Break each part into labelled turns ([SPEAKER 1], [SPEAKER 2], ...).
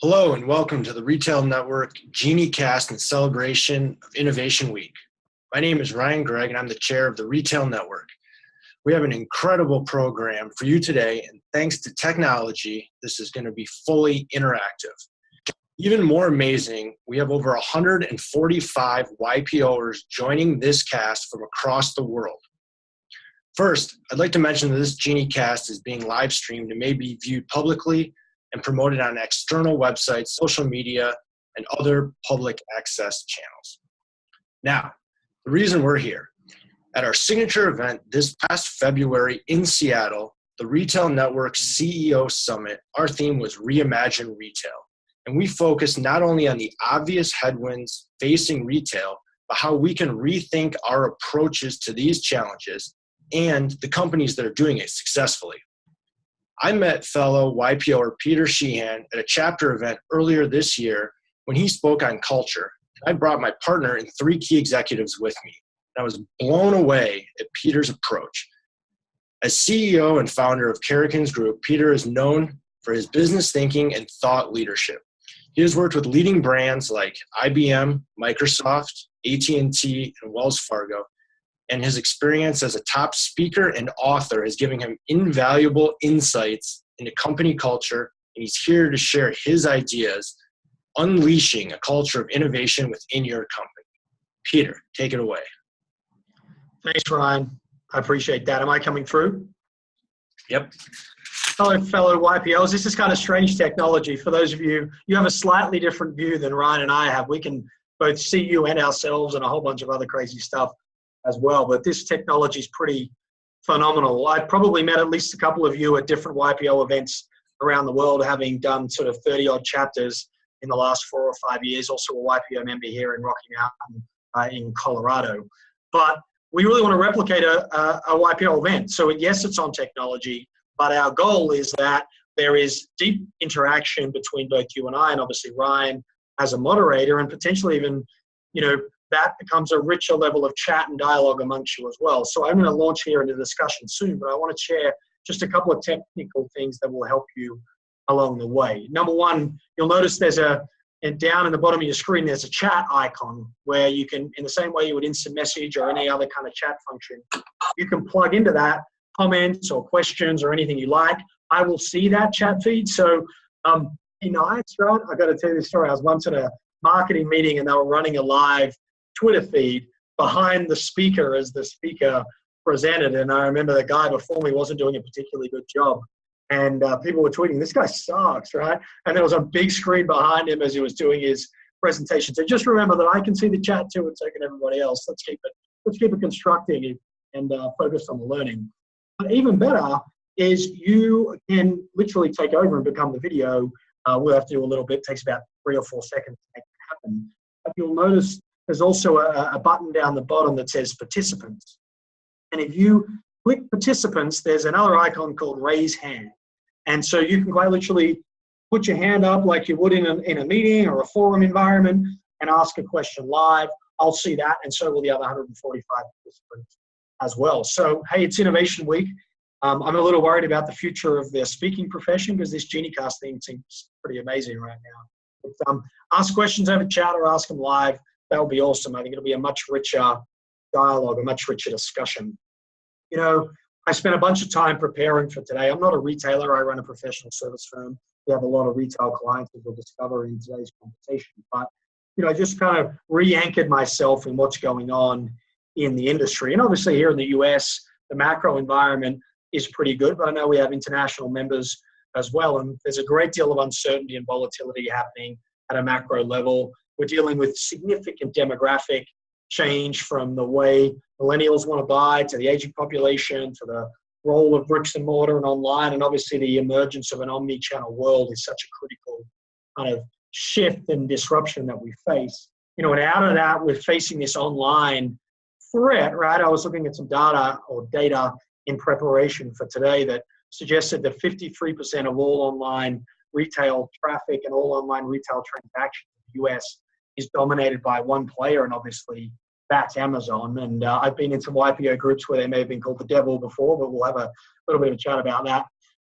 [SPEAKER 1] Hello and welcome to the Retail Network Genie Cast in celebration of Innovation Week. My name is Ryan Gregg and I'm the chair of the Retail Network. We have an incredible program for you today, and thanks to technology, this is going to be fully interactive. Even more amazing, we have over 145 YPOers joining this cast from across the world. First, I'd like to mention that this Genie Cast is being live streamed and may be viewed publicly and promoted on external websites, social media, and other public access channels. Now, the reason we're here. At our signature event this past February in Seattle, the Retail Network CEO Summit, our theme was Reimagine Retail. And we focused not only on the obvious headwinds facing retail, but how we can rethink our approaches to these challenges and the companies that are doing it successfully. I met fellow YPOer Peter Sheehan at a chapter event earlier this year when he spoke on culture. I brought my partner and 3 key executives with me. I was blown away at Peter's approach. As CEO and founder of Kerrigan's Group, Peter is known for his business thinking and thought leadership. He has worked with leading brands like IBM, Microsoft, AT&T, and Wells Fargo, and his experience as a top speaker and author is giving him invaluable insights into company culture, and he's here to share his ideas, unleashing a culture of innovation within your company. Peter, take it away.
[SPEAKER 2] Thanks, Ryan. I appreciate that. Am I coming through?
[SPEAKER 1] Yep.
[SPEAKER 2] Hello, fellow YPLs. This is kind of strange technology. For those of you, you have a slightly different view than Ryan and I have. We can both see you and ourselves and a whole bunch of other crazy stuff as well. But this technology is pretty phenomenal. I probably met at least a couple of you at different YPO events around the world, having done sort of 30-odd chapters in the last 4 or 5 years. Also a YPO member here in Rocky Mountain in Colorado. But we really want to replicate a YPO event. So yes, it's on technology, but our goal is that there is deep interaction between both you and I, and obviously Ryan as a moderator, and potentially even, that becomes a richer level of chat and dialogue amongst you as well. So I'm going to launch here into discussion soon, but I want to share just a couple of technical things that will help you along the way. Number one, you'll notice and down in the bottom of your screen, there's a chat icon where you can, in the same way you would instant message or any other kind of chat function, you can plug into that comments or questions or anything you like. I will see that chat feed. So, I got to tell you this story. I was once at a marketing meeting and they were running a live Twitter feed behind the speaker as the speaker presented. And I remember the guy before me wasn't doing a particularly good job. And people were tweeting, this guy sucks, right? And there was a big screen behind him as he was doing his presentation. So just remember that I can see the chat too, and so can everybody else. Let's keep it constructive and focus on the learning. But even better is you can literally take over and become the video. We'll have to do a little bit. It takes about 3 or 4 seconds to make it happen. But you'll notice there's also a button down the bottom that says participants. And if you click participants, there's another icon called raise hand. And so you can quite literally put your hand up like you would in a meeting or a forum environment and ask a question live. I'll see that, and so will the other 145 participants as well. So, hey, it's Innovation Week. I'm a little worried about the future of the speaking profession because this GenieCast thing seems pretty amazing right now. But, ask questions over chat or ask them live. That would be awesome. I think it'll be a much richer dialogue, a much richer discussion. I spent a bunch of time preparing for today. I'm not a retailer. I run a professional service firm. We have a lot of retail clients, as we'll discover in today's conversation. But, I just kind of re-anchored myself in what's going on in the industry. And obviously here in the US, the macro environment is pretty good, but I know we have international members as well. And there's a great deal of uncertainty and volatility happening at a macro level. We're dealing with significant demographic change from the way millennials want to buy to the aging population to the role of bricks and mortar and online. And obviously the emergence of an omni-channel world is such a critical kind of shift and disruption that we face. And out of that, we're facing this online threat, right? I was looking at some data in preparation for today that suggested that 53% of all online retail traffic and all online retail transactions in the US is dominated by one player, and obviously that's Amazon. And I've been in some YPO groups where they may have been called the devil before, but we'll have a little bit of a chat about that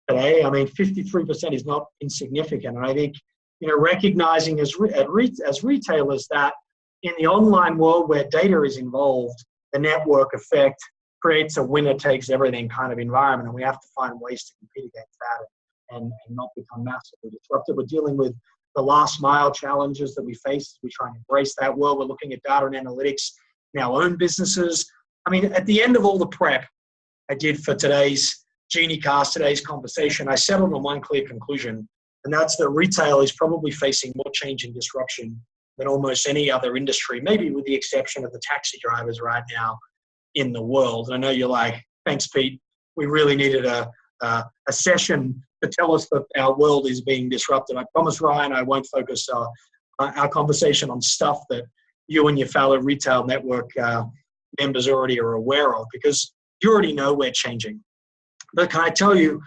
[SPEAKER 2] today. I mean, 53% is not insignificant. And I think recognizing as retailers that in the online world where data is involved, the network effect creates a winner takes everything kind of environment, and we have to find ways to compete against that and not become massively disruptive. We're dealing with the last mile challenges that we face. We try and embrace that world. We're looking at data and analytics in our own businesses. I mean, at the end of all the prep I did for today's GenieCast, today's conversation, I settled on one clear conclusion, and that's that retail is probably facing more change and disruption than almost any other industry, maybe with the exception of the taxi drivers right now in the world. And I know you're like, thanks, Pete. We really needed a session to tell us that our world is being disrupted. I promise, Ryan, I won't focus our conversation on stuff that you and your fellow retail network members already are aware of, because you already know we're changing. But can I tell you,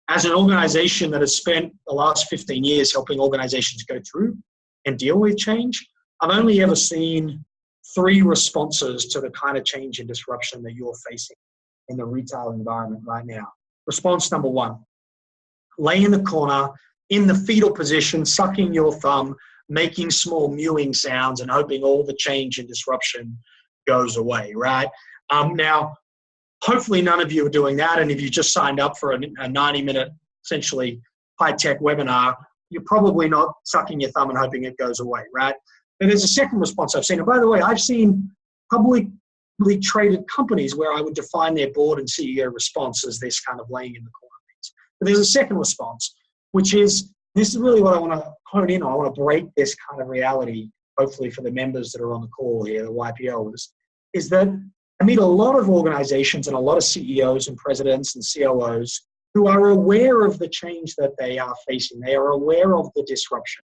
[SPEAKER 2] as an organization that has spent the last 15 years helping organizations go through and deal with change, I've only ever seen 3 responses to the kind of change and disruption that you're facing in the retail environment right now. Response number 1, lay in the corner, in the fetal position, sucking your thumb, making small mewing sounds and hoping all the change and disruption goes away, right? Now, hopefully none of you are doing that, and if you just signed up for a 90-minute, essentially high-tech webinar, you're probably not sucking your thumb and hoping it goes away, right? And there's a second response I've seen. And by the way, I've seen publicly traded companies where I would define their board and CEO response as this kind of laying in the corner piece. But there's a second response, which is, this is really what I want to hone in on. I want to break this kind of reality, hopefully for the members that are on the call here, the YPOs, is that I meet a lot of organizations and a lot of CEOs and presidents and COOs who are aware of the change that they are facing. They are aware of the disruption.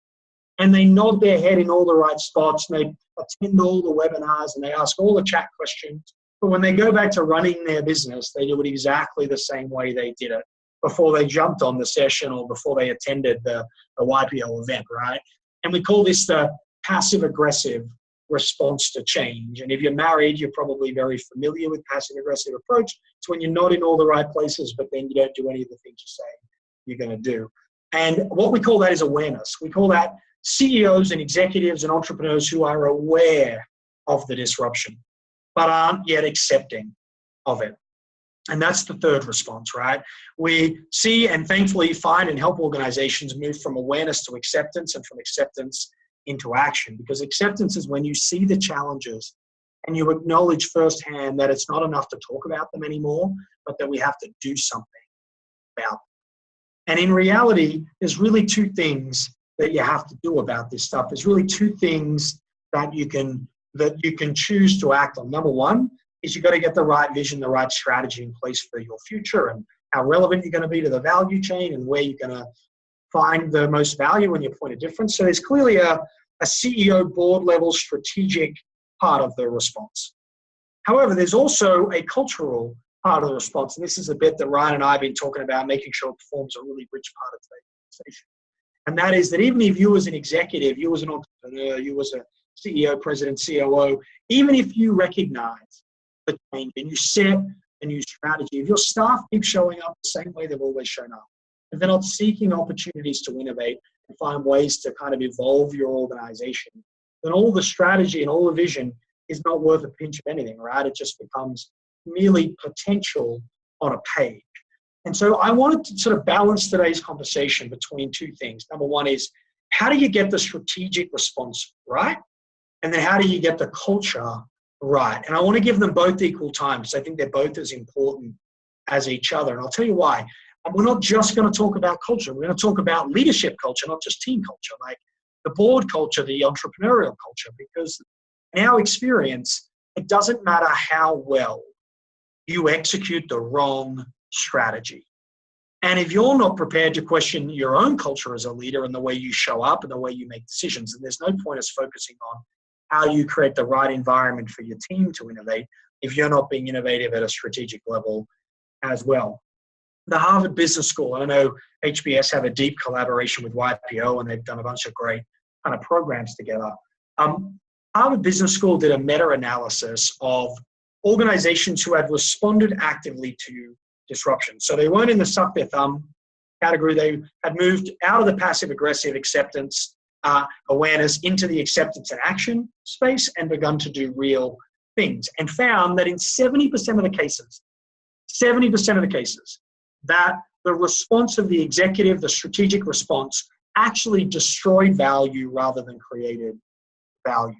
[SPEAKER 2] And they nod their head in all the right spots, and they attend all the webinars, and they ask all the chat questions. But when they go back to running their business, they do it exactly the same way they did it before they jumped on the session or before they attended the YPO event, right? And we call this the passive-aggressive response to change. And if you're married, you're probably very familiar with passive-aggressive approach. It's when you're not in all the right places, but then you don't do any of the things you say you're going to do. And what we call that is awareness. We call that CEOs and executives and entrepreneurs who are aware of the disruption, but aren't yet accepting of it. And that's the third response, right? We see and thankfully find and help organizations move from awareness to acceptance and from acceptance into action, because acceptance is when you see the challenges and you acknowledge firsthand that it's not enough to talk about them anymore, but that we have to do something about them. And in reality, there's really 2 things that you have to do about this stuff. There's really 2 things that you can choose to act on. Number 1 is you've got to get the right vision, the right strategy in place for your future, and how relevant you're going to be to the value chain and where you're going to find the most value and your point of difference. So there's clearly a CEO board level strategic part of the response. However, there's also a cultural part of the response. And this is a bit that Ryan and I have been talking about, making sure it forms a really rich part of today's conversation. And that is that even if you as an executive, you as an entrepreneur, you as a CEO, president, COO, even if you recognize the change and you set a new strategy, if your staff keep showing up the same way they've always shown up, if they're not seeking opportunities to innovate and find ways to kind of evolve your organization, then all the strategy and all the vision is not worth a pinch of anything, right? It just becomes merely potential on a page. And so I wanted to sort of balance today's conversation between 2 things. Number 1 is, how do you get the strategic response right? And then how do you get the culture right? And I want to give them both equal time, because I think they're both as important as each other. And I'll tell you why. We're not just going to talk about culture. We're going to talk about leadership culture, not just team culture, like the board culture, the entrepreneurial culture, because in our experience, it doesn't matter how well you execute the wrong strategy. And if you're not prepared to question your own culture as a leader and the way you show up and the way you make decisions, then there's no point us focusing on how you create the right environment for your team to innovate if you're not being innovative at a strategic level as well. The Harvard Business School, I know HBS have a deep collaboration with YPO, and they've done a bunch of great kind of programs together. Harvard Business School did a meta-analysis of organizations who had responded actively to disruption. So they weren't in the suck their thumb category. They had moved out of the passive-aggressive acceptance awareness into the acceptance and action space and begun to do real things, and found that in 70% of the cases, 70% of the cases, that the response of the executive, the strategic response, actually destroyed value rather than created value.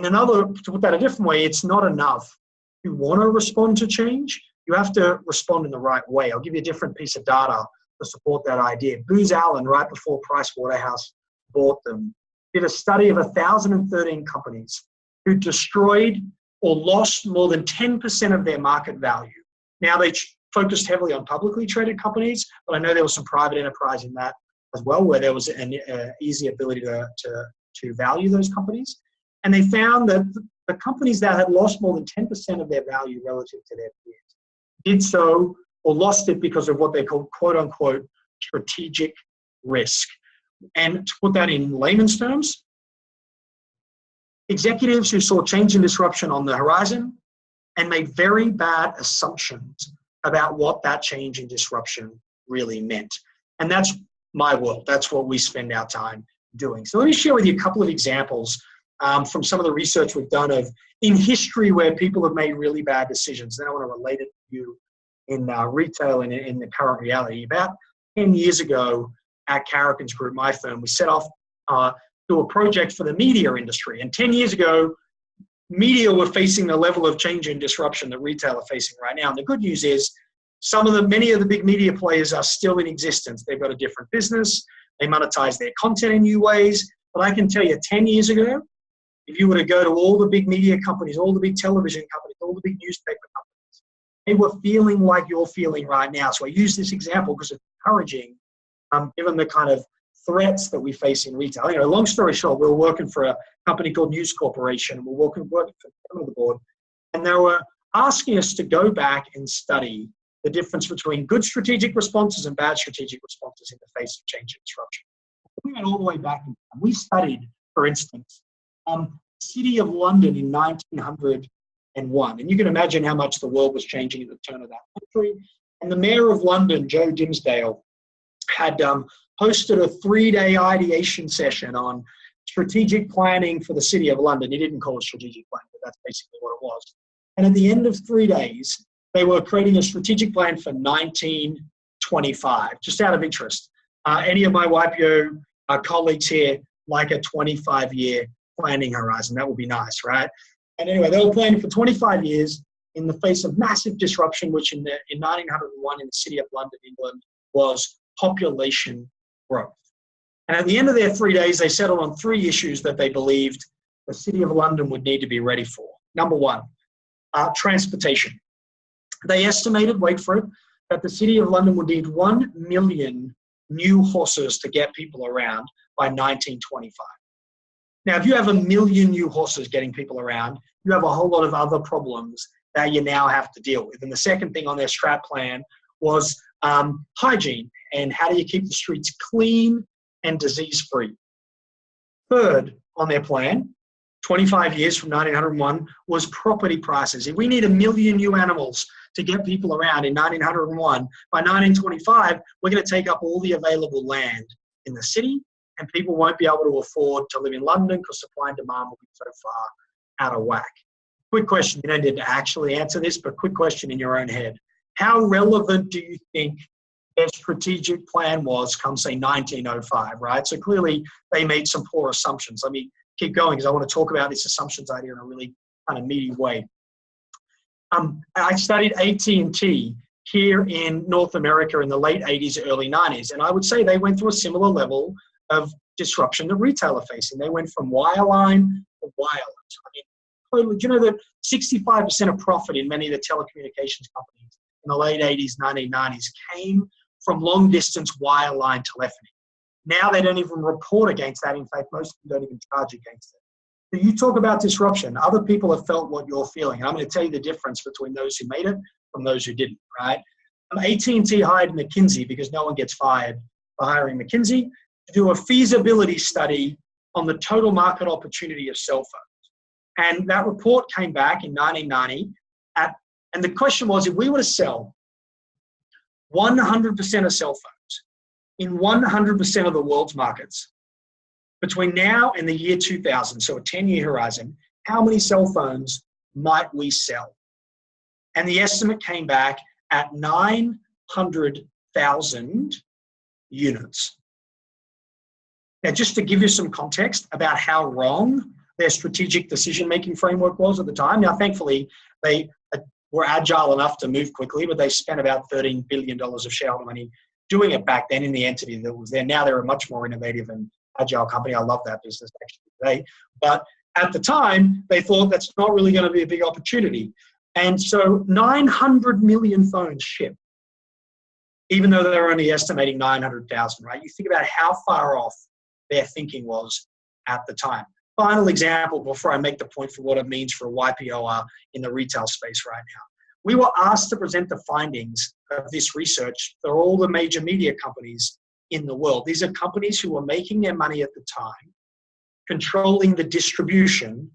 [SPEAKER 2] To put that a different way, it's not enough to want to respond to change. You have to respond in the right way. I'll give you a different piece of data to support that idea. Booz Allen, right before Price Waterhouse bought them, did a study of 1,013 companies who destroyed or lost more than 10% of their market value. Now, they focused heavily on publicly traded companies, but I know there was some private enterprise in that as well, where there was an easy ability to value those companies. And they found that the companies that had lost more than 10% of their value relative to their peers did so or lost it because of what they call quote unquote strategic risk. And to put that in layman's terms, executives who saw change and disruption on the horizon and made very bad assumptions about what that change and disruption really meant. And that's my world. That's what we spend our time doing. So let me share with you a couple of examples from some of the research we've done of in history where people have made really bad decisions. Then I want to relate it to you in retail and in the current reality. About 10 years ago at Carrickens Group, my firm, we set off to a project for the media industry. And 10 years ago, media were facing the level of change and disruption that retail are facing right now. And the good news is many of the big media players are still in existence. They've got a different business. They monetize their content in new ways. But I can tell you 10 years ago, if you were to go to all the big media companies, all the big television companies, all the big newspaper companies, they were feeling like you're feeling right now. So I use this example because it's encouraging, given the kind of threats that we face in retail. Anyway, long story short, we were working for a company called News Corporation, and we're working for the board, and they were asking us to go back and study the difference between good strategic responses and bad strategic responses in the face of change and disruption. We went all the way back and we studied, for instance, the City of London in 1901. And you can imagine how much the world was changing at the turn of that century. And the Mayor of London, Joe Dimsdale, had hosted a 3-day ideation session on strategic planning for the City of London. He didn't call it strategic planning, but that's basically what it was. And at the end of 3 days, they were creating a strategic plan for 1925, just out of interest. Any of my YPO colleagues here like a 25-year planning horizon? That would be nice, right? And anyway, they were planning for 25 years in the face of massive disruption, which in 1901 in the City of London, England, was population growth. And at the end of their 3 days, they settled on 3 issues that they believed the City of London would need to be ready for. Number 1, transportation. They estimated, wait for it, that the City of London would need 1 million new horses to get people around by 1925. Now, if you have 1 million new horses getting people around, you have a whole lot of other problems that you now have to deal with. And the second thing on their strat plan was hygiene and how do you keep the streets clean and disease-free. Third on their plan, 25 years from 1901, was property prices. If we need 1 million new animals to get people around in 1901, by 1925, we're going to take up all the available land in the city, and people won't be able to afford to live in London because supply and demand will be so far out of whack. Quick question, you don't need to actually answer this, but quick question in your own head. How relevant do you think their strategic plan was come, say, 1905, right? So clearly they made some poor assumptions. Let me keep going because I want to talk about this assumptions idea in a really kind of meaty way. I studied AT&T here in North America in the late 80s, early 90s, and I would say they went through a similar level of disruption that retail are facing. They went from wireline to wireless. I mean, do you know that 65% of profit in many of the telecommunications companies in the late 80s, 1990s came from long-distance wireline telephony? Now they don't even report against that. In fact, most of them don't even charge against it. So you talk about disruption. Other people have felt what you're feeling. And I'm going to tell you the difference between those who made it from those who didn't, right? AT&T hired McKinsey because no one gets fired for hiring McKinsey to do a feasibility study on the total market opportunity of cell phones. And that report came back in 1990. And the question was, if we were to sell 100% of cell phones in 100% of the world's markets, between now and the year 2000, so a 10-year horizon, how many cell phones might we sell? And the estimate came back at 900,000 units. Now, just to give you some context about how wrong their strategic decision-making framework was at the time. Now, thankfully, they were agile enough to move quickly, but they spent about $13 billion of shareholder money doing it back then in the entity that was there. Now they're a much more innovative and agile company. I love that business actually today. But at the time, they thought that's not really going to be a big opportunity. And so 900 million phones shipped, even though they're only estimating 900,000, right? You think about how far off their thinking was at the time. Final example before I make the point for what it means for a YPO in the retail space right now. We were asked to present the findings of this research for all the major media companies in the world. These are companies who were making their money at the time, controlling the distribution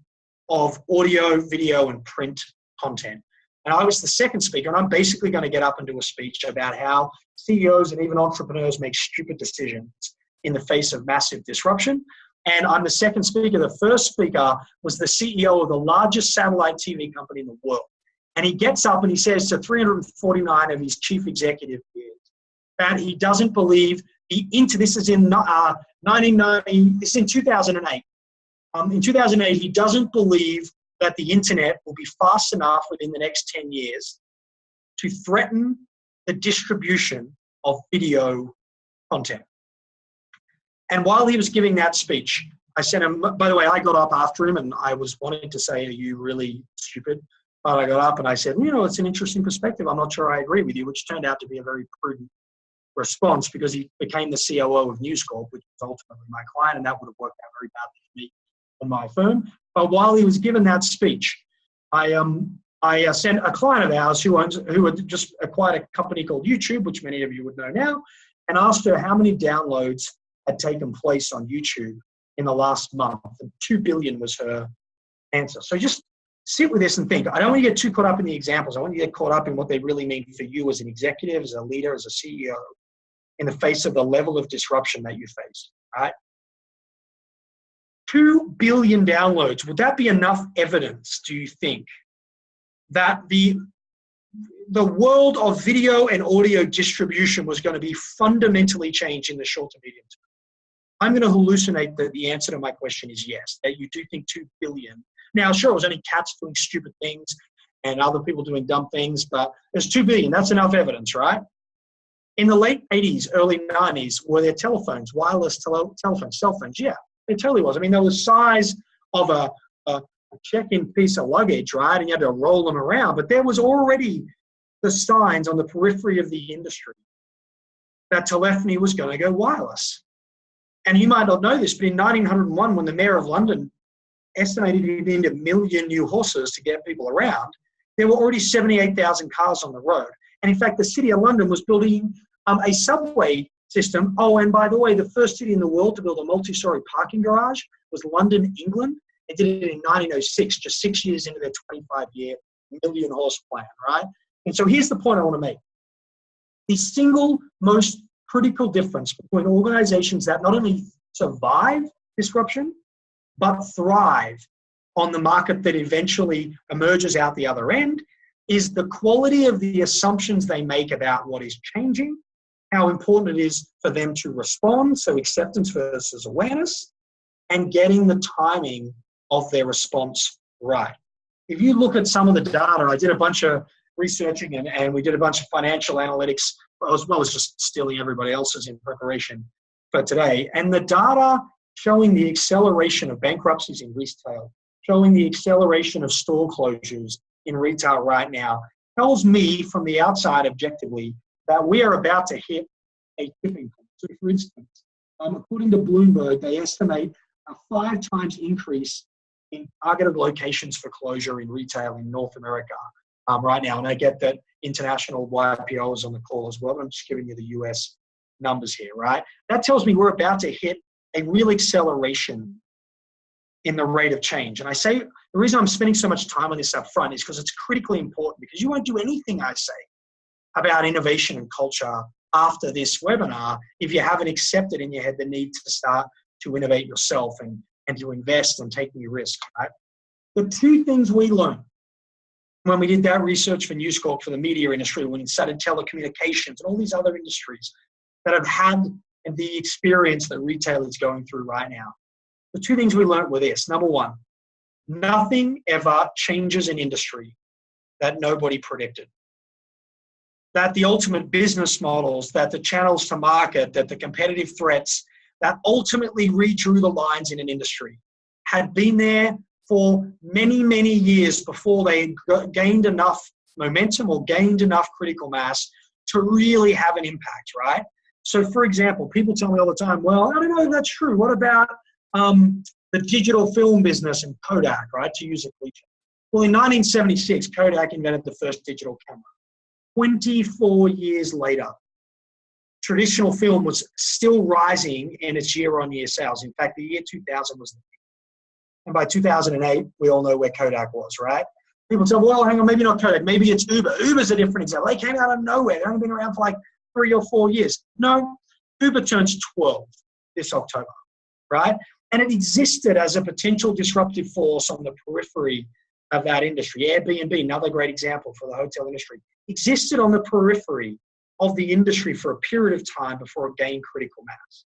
[SPEAKER 2] of audio, video, and print content. And I was the second speaker, and I'm basically going to get up and do a speech about how CEOs and even entrepreneurs make stupid decisions in the face of massive disruption. And I'm the second speaker. The first speaker was the CEO of the largest satellite TV company in the world. And he gets up and he says to 349 of his chief executive peers that he doesn't believe this is in 1990, this is in 2008. In 2008, he doesn't believe that the internet will be fast enough within the next 10 years to threaten the distribution of video content. And while he was giving that speech, I sent him, by the way, I got up after him and I was wanting to say, are you really stupid? But I got up and I said, it's an interesting perspective. I'm not sure I agree with you, which turned out to be a very prudent response because he became the COO of News Corp, which was ultimately my client, and that would have worked out very badly for me and my firm. But while he was giving that speech, I sent a client of ours who had just acquired a company called YouTube, which many of you would know now, and asked her how many downloads had taken place on YouTube in the last month. And 2 billion was her answer. So just sit with this and think. I don't want you to get too caught up in the examples. I want you to get caught up in what they really mean for you as an executive, as a leader, as a CEO, in the face of the level of disruption that you face, right? 2 billion downloads. Would that be enough evidence, do you think, that the world of video and audio distribution was going to be fundamentally changed in the short to medium term? I'm going to hallucinate that the answer to my question is yes, that you do think 2 billion. Now, sure, it was only cats doing stupid things and other people doing dumb things, but there's 2 billion. That's enough evidence, right? In the late 80s, early 90s, were there telephones, wireless telephones, cell phones? Yeah, it totally was. I mean, they were the size of a check-in piece of luggage, right? And you had to roll them around. But there was already the signs on the periphery of the industry that telephony was going to go wireless. And you might not know this, but in 1901, when the mayor of London estimated he needed 1 million new horses to get people around, there were already 78,000 cars on the road. And in fact, the city of London was building a subway system. Oh, and by the way, the first city in the world to build a multi-story parking garage was London, England. They did it in 1906, just 6 years into their 25-year million horse plan, right? And so here's the point I want to make. The single most critical difference between organizations that not only survive disruption, but thrive on the market that eventually emerges out the other end is the quality of the assumptions they make about what is changing, how important it is for them to respond, so acceptance versus awareness, and getting the timing of their response right. If you look at some of the data, I did a bunch of researching and we did a bunch of financial analytics, as well as just stealing everybody else's in preparation for today. And the data showing the acceleration of bankruptcies in retail, showing the acceleration of store closures in retail right now, tells me from the outside objectively that we are about to hit a tipping point. So for instance, according to Bloomberg, they estimate a 5 times increase in targeted locations for closure in retail in North America right now. And I get that international YPO is on the call as well. I'm just giving you the US numbers here, right? That tells me we're about to hit a real acceleration in the rate of change. And I say, the reason I'm spending so much time on this up front is because it's critically important, because you won't do anything I say about innovation and culture after this webinar if you haven't accepted in your head the need to start to innovate yourself and to invest and take new risks, right? The two things we learned when we did that research for News Corp for the media industry, when we studied telecommunications and all these other industries that have had the experience that retail is going through right now. The two things we learned were this. Number one, nothing ever changes in industry that nobody predicted. That the ultimate business models, that the channels to market, that the competitive threats that ultimately redrew the lines in an industry had been there for many, many years before they gained enough momentum or gained enough critical mass to really have an impact, right? So for example, people tell me all the time, well, I don't know if that's true. What about the digital film business and Kodak, right, to use a cliche? Well, in 1976, Kodak invented the first digital camera. 24 years later, traditional film was still rising in its year-on-year sales. In fact, the year 2000 was the peak. And by 2008, we all know where Kodak was, right? People say, well, hang on, maybe not Kodak, maybe it's Uber. Uber's a different example. They came out of nowhere. They've only been around for like 3 or 4 years. No, Uber turns 12 this October, right? And it existed as a potential disruptive force on the periphery of that industry. Airbnb, another great example for the hotel industry, existed on the periphery of the industry for a period of time before it gained critical mass.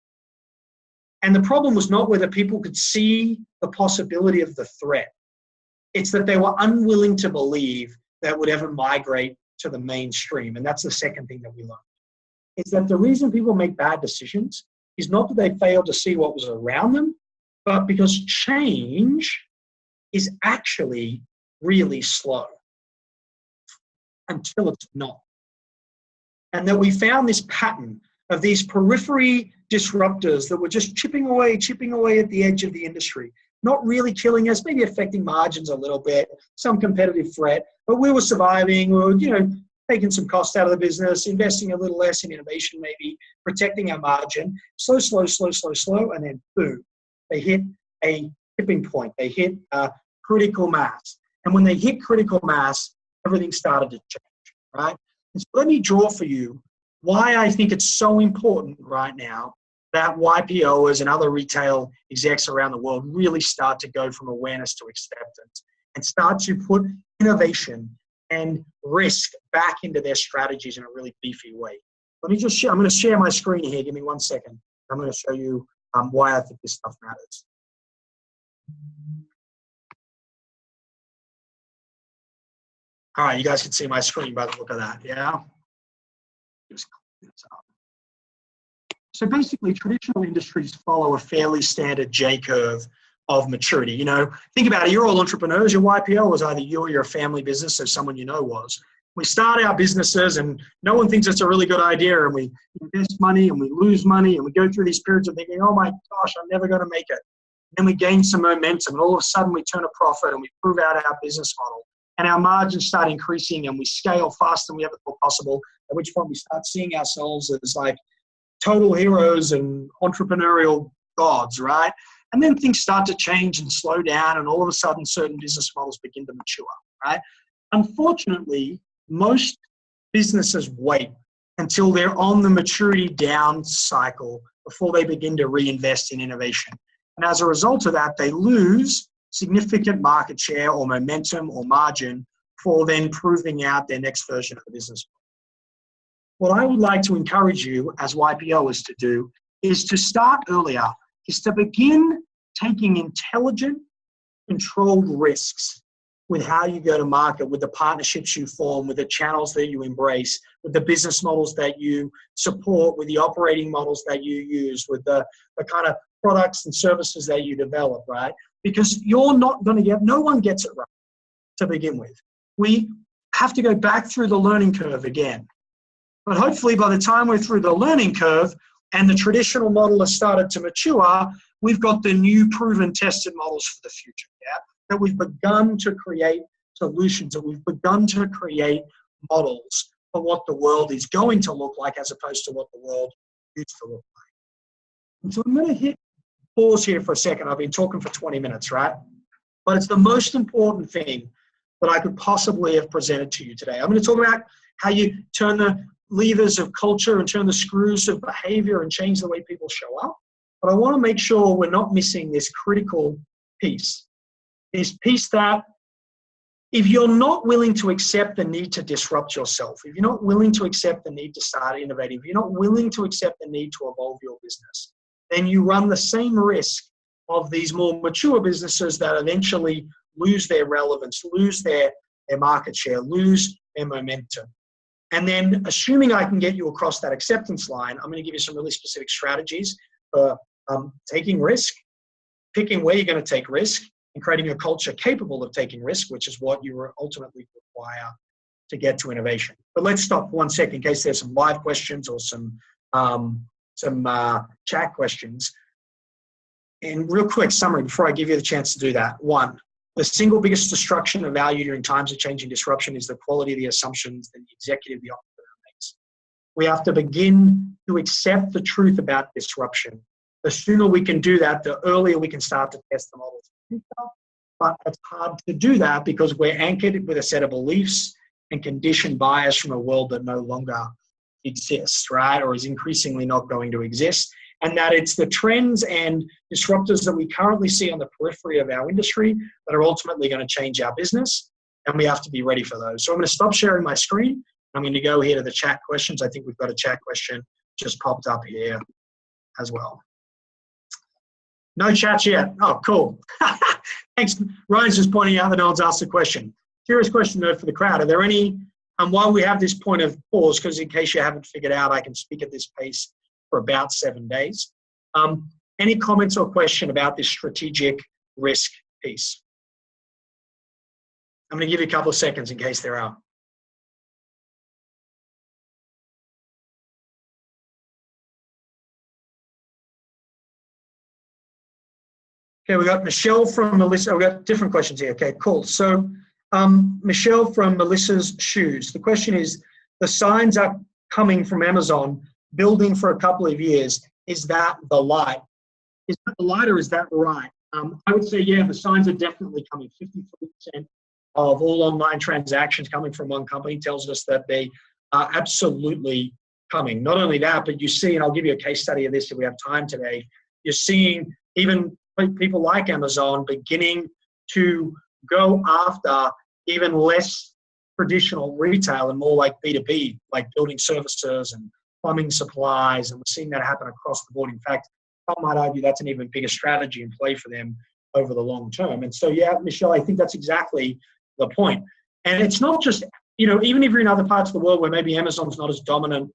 [SPEAKER 2] And the problem was not whether people could see the possibility of the threat. It's that they were unwilling to believe that it would ever migrate to the mainstream. And that's the second thing that we learned. It's that the reason people make bad decisions is not that they failed to see what was around them, but because change is actually really slow until it's not. And that we found this pattern of these periphery disruptors that were just chipping away at the edge of the industry, not really killing us, maybe affecting margins a little bit, some competitive threat, but we were surviving, we were, taking some cost out of the business, investing a little less in innovation, maybe protecting our margin, slow, and then boom, they hit a tipping point. They hit critical mass. And when they hit critical mass, everything started to change, right? And so let me draw for you why I think it's so important right now that YPOers and other retail execs around the world really start to go from awareness to acceptance and start to put innovation and risk back into their strategies in a really beefy way. Let me just share, I'm going to share my screen here. Give me 1 second. I'm going to show you why I think this stuff matters. All right, you guys can see my screen by the look of that, yeah? Just clean this up. So basically, traditional industries follow a fairly standard J-curve of maturity. Think about it. You're all entrepreneurs. Your YPO was either you or your family business, or someone you know was. We start our businesses and no one thinks it's a really good idea, and we invest money and we lose money and we go through these periods of thinking, oh my gosh, I'm never going to make it. And then we gain some momentum and all of a sudden we turn a profit and we prove out our business model and our margins start increasing and we scale faster than we ever thought possible, at which point we start seeing ourselves as like total heroes and entrepreneurial gods, right? And then things start to change and slow down, and all of a sudden certain business models begin to mature, right? Unfortunately, most businesses wait until they're on the maturity down cycle before they begin to reinvest in innovation. And as a result of that, they lose significant market share or momentum or margin for then proving out their next version of the business. What I would like to encourage you as YPOers to do is to start earlier, is to begin taking intelligent, controlled risks with how you go to market, with the partnerships you form, with the channels that you embrace, with the business models that you support, with the operating models that you use, with the kind of products and services that you develop, right? Because you're not going to get, no one gets it right to begin with. We have to go back through the learning curve again. But hopefully by the time we're through the learning curve and the traditional model has started to mature, we've got the new proven tested models for the future, yeah? That we've begun to create solutions, that we've begun to create models for what the world is going to look like as opposed to what the world used to look like. And so I'm going to hit pause here for a second. I've been talking for 20 minutes, right? But it's the most important thing that I could possibly have presented to you today. I'm going to talk about how you turn the levers of culture and turn the screws of behavior and change the way people show up. But I want to make sure we're not missing this critical piece. This piece that if you're not willing to accept the need to disrupt yourself, if you're not willing to accept the need to start innovating, if you're not willing to accept the need to evolve your business, then you run the same risk of these more mature businesses that eventually lose their relevance, lose their market share, lose their momentum. And then assuming I can get you across that acceptance line, I'm going to give you some really specific strategies for taking risk, picking where you're going to take risk, and creating a culture capable of taking risk, which is what you ultimately require to get to innovation. But let's stop for 1 second in case there's some live questions or some chat questions. And real quick summary before I give you the chance to do that. 1, the single biggest destruction of value during times of change and disruption is the quality of the assumptions that the executive, the entrepreneur makes. We have to begin to accept the truth about disruption. The sooner we can do that, the earlier we can start to test the models. But it's hard to do that because we're anchored with a set of beliefs and conditioned bias from a world that no longer exists, right? Or is increasingly not going to exist. And that it's the trends and disruptors that we currently see on the periphery of our industry that are ultimately going to change our business. And we have to be ready for those. So I'm going to stop sharing my screen. I'm going to go here to the chat questions. I think we've got a chat question just popped up here as well. No chats yet. Oh, cool. Thanks. Ryan's just pointing out that no one's asked a question. Serious question though for the crowd. Are there any, while we have this point of pause, because in case you haven't figured out, I can speak at this pace for about 7 days. Any comments or question about this strategic risk piece? I'm going to give you a couple of seconds in case there are. Okay, we got Michelle from Melissa. We got different questions here. Okay, cool. So Michelle from Melissa's Shoes. The question is, the signs are coming from Amazon, building for a couple of years. Is that the light? Is that the light or is that right? I would say, yeah, the signs are definitely coming. 53% of all online transactions coming from one company tells us that they are absolutely coming. Not only that, but you see, and I'll give you a case study of this if we have time today, you're seeing even people like Amazon beginning to go after even less traditional retail and more like B2B, like building services and plumbing supplies. And we're seeing that happen across the board. In fact, I might argue that's an even bigger strategy and play for them over the long term. And so, yeah, Michelle, I think that's exactly the point. And it's not just, even if you're in other parts of the world where maybe Amazon's not as dominant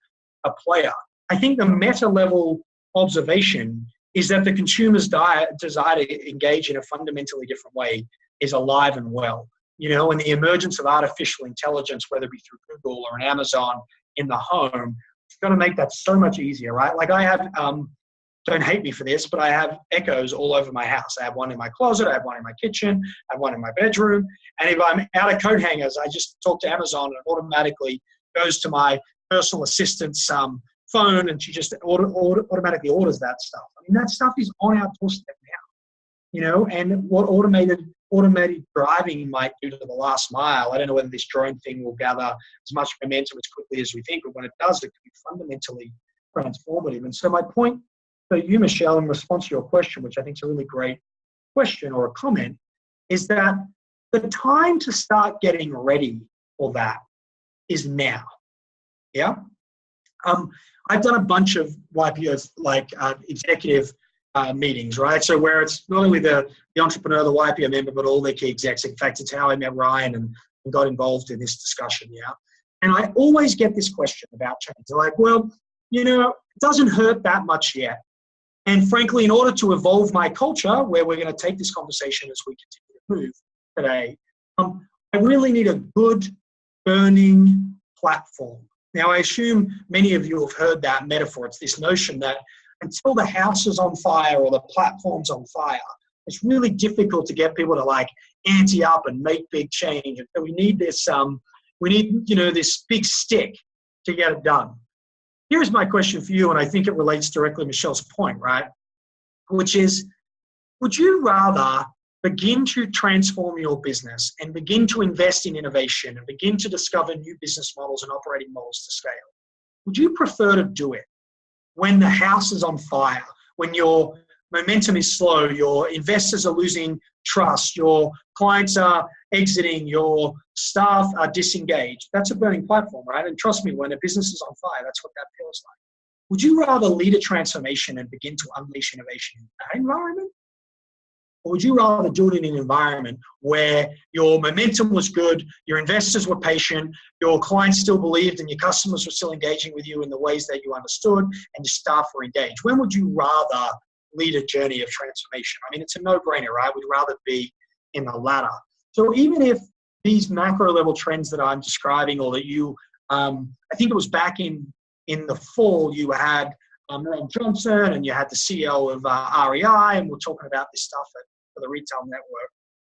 [SPEAKER 2] a player, I think the meta level observation is that the consumer's desire to engage in a fundamentally different way is alive and well. And the emergence of artificial intelligence, whether it be through Google or an Amazon in the home, it's going to make that so much easier, right? Like I have, don't hate me for this, but I have Echoes all over my house. I have one in my closet, I have one in my kitchen, I have one in my bedroom. And if I'm out of coat hangers, I just talk to Amazon and it automatically goes to my personal assistant's phone and she just automatically orders that stuff. I mean, that stuff is on our doorstep now, and what automated driving might do to the last mile. I don't know whether this drone thing will gather as much momentum as quickly as we think, but when it does, it can be fundamentally transformative. And so my point for you, Michelle, in response to your question, which I think is a really great question or a comment, is that the time to start getting ready for that is now. Yeah. I've done a bunch of YPOs, like executive meetings, right? So where it's not only the entrepreneur, the YPO member, but all their key execs. In fact, it's how I met Ryan and got involved in this discussion, yeah? And I always get this question about change. They're like, well, it doesn't hurt that much yet. And frankly, in order to evolve my culture, where we're going to take this conversation as we continue to move today, I really need a good burning platform. Now, I assume many of you have heard that metaphor. It's this notion that until the house is on fire or the platform's on fire, it's really difficult to get people to like ante up and make big change. And so we need this, this big stick to get it done. Here's my question for you, and I think it relates directly to Michelle's point, right? Which is, would you rather begin to transform your business and begin to invest in innovation and begin to discover new business models and operating models to scale? Would you prefer to do it when the house is on fire, when your momentum is slow, your investors are losing trust, your clients are exiting, your staff are disengaged. That's a burning platform, right? And trust me, when a business is on fire, that's what that feels like. Would you rather lead a transformation and begin to unleash innovation in that environment? Or would you rather do it in an environment where your momentum was good, your investors were patient, your clients still believed, and your customers were still engaging with you in the ways that you understood, and your staff were engaged? When would you rather lead a journey of transformation? I mean, it's a no-brainer, right? We'd rather be in the latter. So even if these macro level trends that I'm describing, or that you, I think it was back in the fall, you had Ron Johnson and you had the CEO of REI, and we're talking about this stuff for the retail network.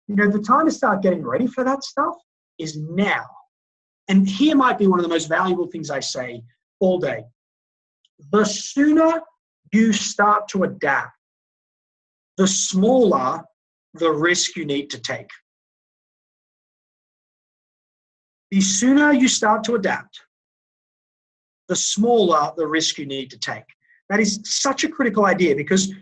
[SPEAKER 2] You know, the time to start getting ready for that stuff is now. And here might be one of the most valuable things I say all day. The sooner you start to adapt, the smaller the risk you need to take. The sooner you start to adapt, the smaller the risk you need to take. That is such a critical idea because,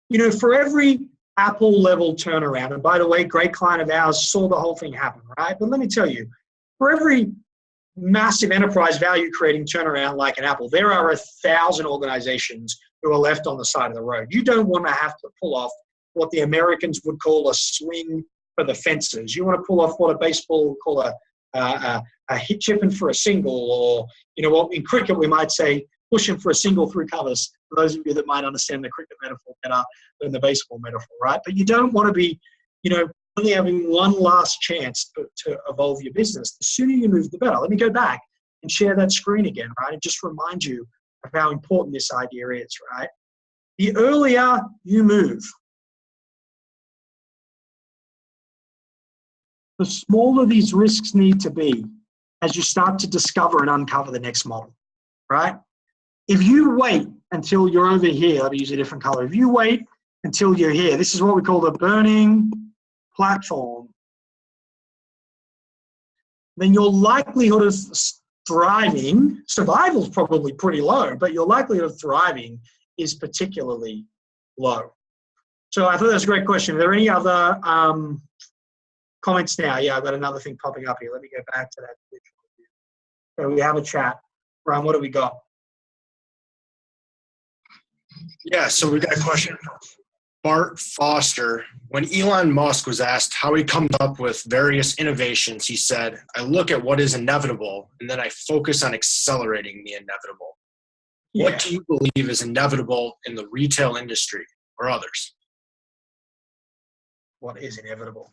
[SPEAKER 2] you know, for every Apple level turnaround, and by the way, great client of ours saw the whole thing happen, right? But let me tell you, for every massive enterprise value creating turnaround like an Apple, there are 1,000 organizations who are left on the side of the road. You don't want to have to pull off what the Americans would call a swing for the fences. You want to pull off what a baseball would call a hit chipping for a single, or, you know what, in cricket we might say pushing for a single through covers, for those of you that might understand the cricket metaphor better than the baseball metaphor, right? But you don't want to be, you know, only having one last chance to evolve your business. The sooner you move, the better. Let me go back and share that screen again, right? And just remind you of how important this idea is, right? The earlier you move, the smaller these risks need to be as you start to discover and uncover the next model, right? If you wait until you're over here, let me use a different color. If you wait until you're here, this is what we call the burning platform, then your likelihood of thriving, survival is probably pretty low, but your likelihood of thriving is particularly low. So I thought that was a great question. Are there any other comments now? Yeah, I've got another thing popping up here. Let me go back to that. So we have a chat. Brian, what do we got?
[SPEAKER 1] Yeah, so we got a question from Bart Foster. When Elon Musk was asked how he comes up with various innovations, he said, "I look at what is inevitable, and then I focus on accelerating the inevitable." Yeah. What do you believe is inevitable in the retail industry or others?
[SPEAKER 2] What is inevitable?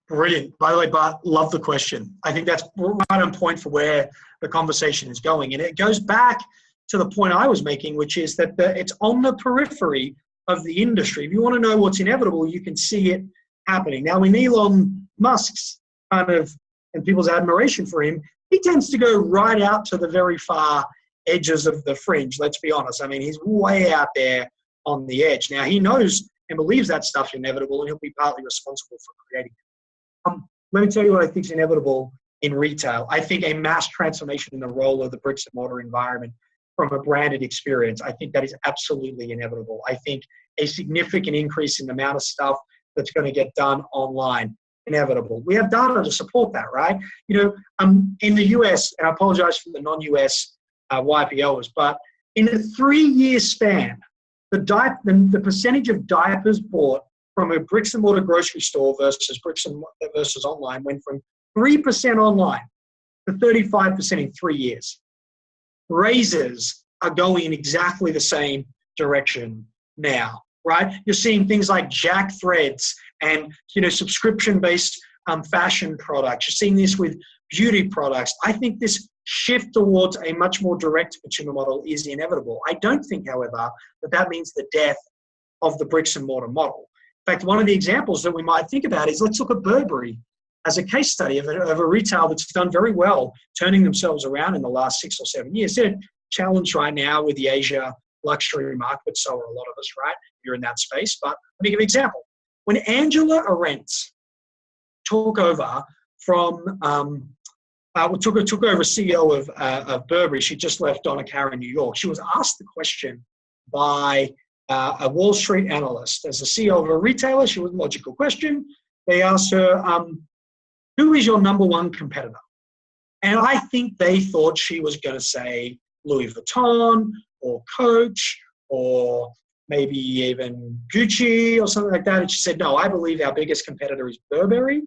[SPEAKER 2] Brilliant. By the way, Bart, love the question. I think that's right on point for where the conversation is going. And it goes back to the point I was making, which is that it's on the periphery of the industry. If you want to know what's inevitable, you can see it happening. Now, when Elon Musk's kind of, and people's admiration for him, he tends to go right out to the very far edges of the fringe, let's be honest. I mean, he's way out there on the edge. Now, he knows and believes that stuff's inevitable, and he'll be partly responsible for creating it. Let me tell you what I think is inevitable in retail. I think a mass transformation in the role of the bricks and mortar environment from a branded experience, I think that is absolutely inevitable. I think a significant increase in the amount of stuff that's going to get done online, inevitable. We have data to support that, right? You know, in the US, and I apologize for the non-US YPOs, but in a 3-year span, the percentage of diapers bought from a bricks and mortar grocery store versus online went from 3% online to 35% in 3 years. Razors are going in exactly the same direction now, right? You're seeing things like Jack Threads and, you know, subscription-based fashion products. You're seeing this with beauty products. I think this shift towards a much more direct consumer model is inevitable. I don't think, however, that means the death of the bricks and mortar model. In fact, one of the examples that we might think about is, let's look at Burberry as a case study of a retail that's done very well, turning themselves around in the last 6 or 7 years. They're challenged right now with the Asia luxury market, but so are a lot of us, right? You're in that space. But let me give an example. When Angela Arendt took over from, took over CEO of Burberry, she just left Donna Karan in New York. She was asked the question by a Wall Street analyst. As a CEO of a retailer, she was a logical question. They asked her, who is your number one competitor? And I think they thought she was going to say Louis Vuitton or Coach or maybe even Gucci or something like that. And she said, no, I believe our biggest competitor is Burberry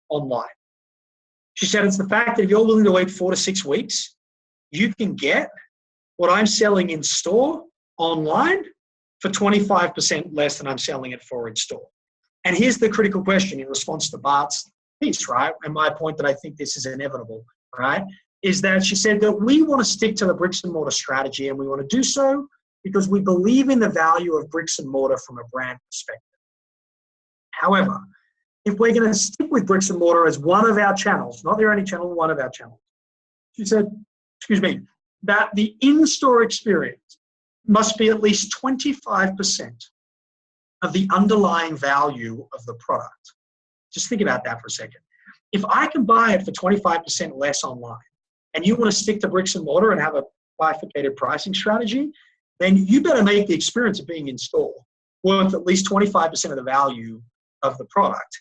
[SPEAKER 2] online. She said, it's the fact that if you're willing to wait 4 to 6 weeks, you can get what I'm selling in store online for 25% less than I'm selling it for in store. And here's the critical question in response to Bart's piece, right? And my point that I think this is inevitable, right? Is that she said that we want to stick to the bricks and mortar strategy, and we want to do so because we believe in the value of bricks and mortar from a brand perspective. However, if we're going to stick with bricks and mortar as one of our channels, not their only channel, one of our channels, she said, that the in-store experience must be at least 25% of the underlying value of the product. Just think about that for a second. If I can buy it for 25% less online, and you want to stick to bricks and mortar and have a bifurcated pricing strategy, then you better make the experience of being in store worth at least 25% of the value of the product.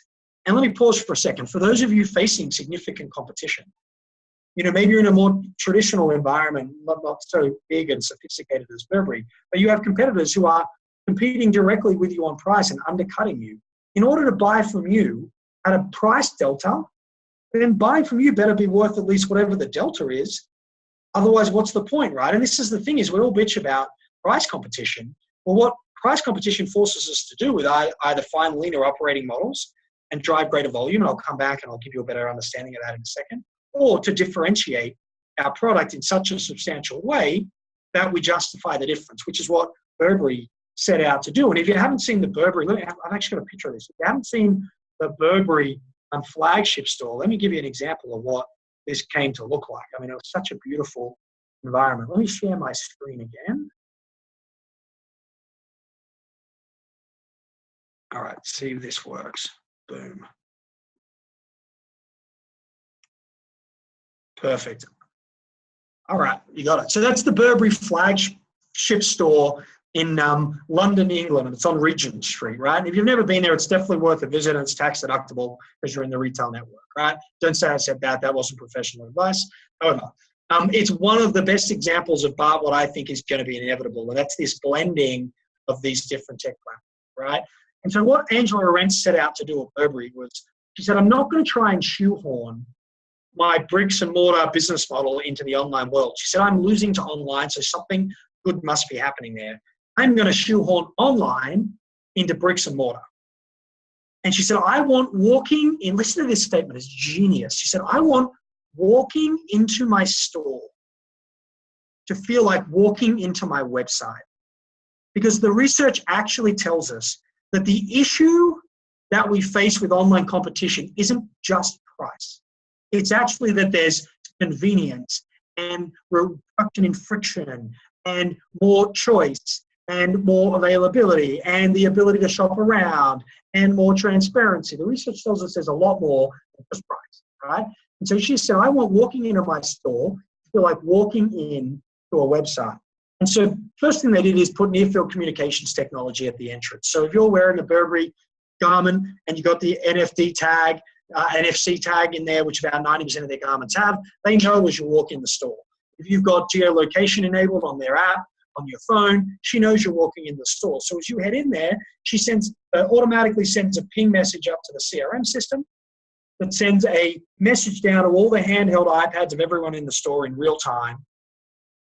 [SPEAKER 2] And let me pause for a second. For those of you facing significant competition, maybe you're in a more traditional environment, not so big and sophisticated as Burberry, but you have competitors who are competing directly with you on price and undercutting you. In order to buy from you at a price delta, then buying from you better be worth at least whatever the delta is. Otherwise, what's the point, right? And this is the thing is we all bitch about price competition. Well, what price competition forces us to do is either find leaner operating models and drive greater volume, and I'll come back and I'll give you a better understanding of that in a second, or to differentiate our product in such a substantial way that we justify the difference, which is what Burberry set out to do. And if you haven't seen the Burberry, I've actually got a picture of this. If you haven't seen the Burberry flagship store, let me give you an example of what this came to look like. I mean, it was such a beautiful environment. Let me share my screen again. All right, see if this works. Boom. Perfect. All right, you got it. So that's the Burberry flagship store in London, England, and it's on Regent Street, right? And if you've never been there, it's definitely worth a visit, and it's tax deductible because you're in the retail network, right? Don't say I said that. That wasn't professional advice. However, it's one of the best examples of Bart, what I think is going to be inevitable, and that's this blending of these different tech platforms, right? And so what Angela Arendt set out to do at Burberry was, she said, I'm not going to try and shoehorn my bricks and mortar business model into the online world. She said, I'm losing to online, so something good must be happening there. I'm going to shoehorn online into bricks and mortar. And she said, I want walking in, listen to this statement, it's genius. She said, I want walking into my store to feel like walking into my website. Because the research actually tells us that the issue that we face with online competition isn't just price. It's actually that there's convenience and reduction in friction and more choice and more availability and the ability to shop around and more transparency. The research tells us there's a lot more than just price, right? And so she said, I want walking into my store to feel like walking in to a website. And so first thing they did is put near-field communications technology at the entrance. So if you're wearing a Burberry garment and you got the NFC tag in there, which about 90% of their garments have, they know as you walk in the store. If you've got geolocation enabled on their app, on your phone, she knows you're walking in the store. So as you head in there, she automatically sends a ping message up to the CRM system that sends a message down to all the handheld iPads of everyone in the store in real time.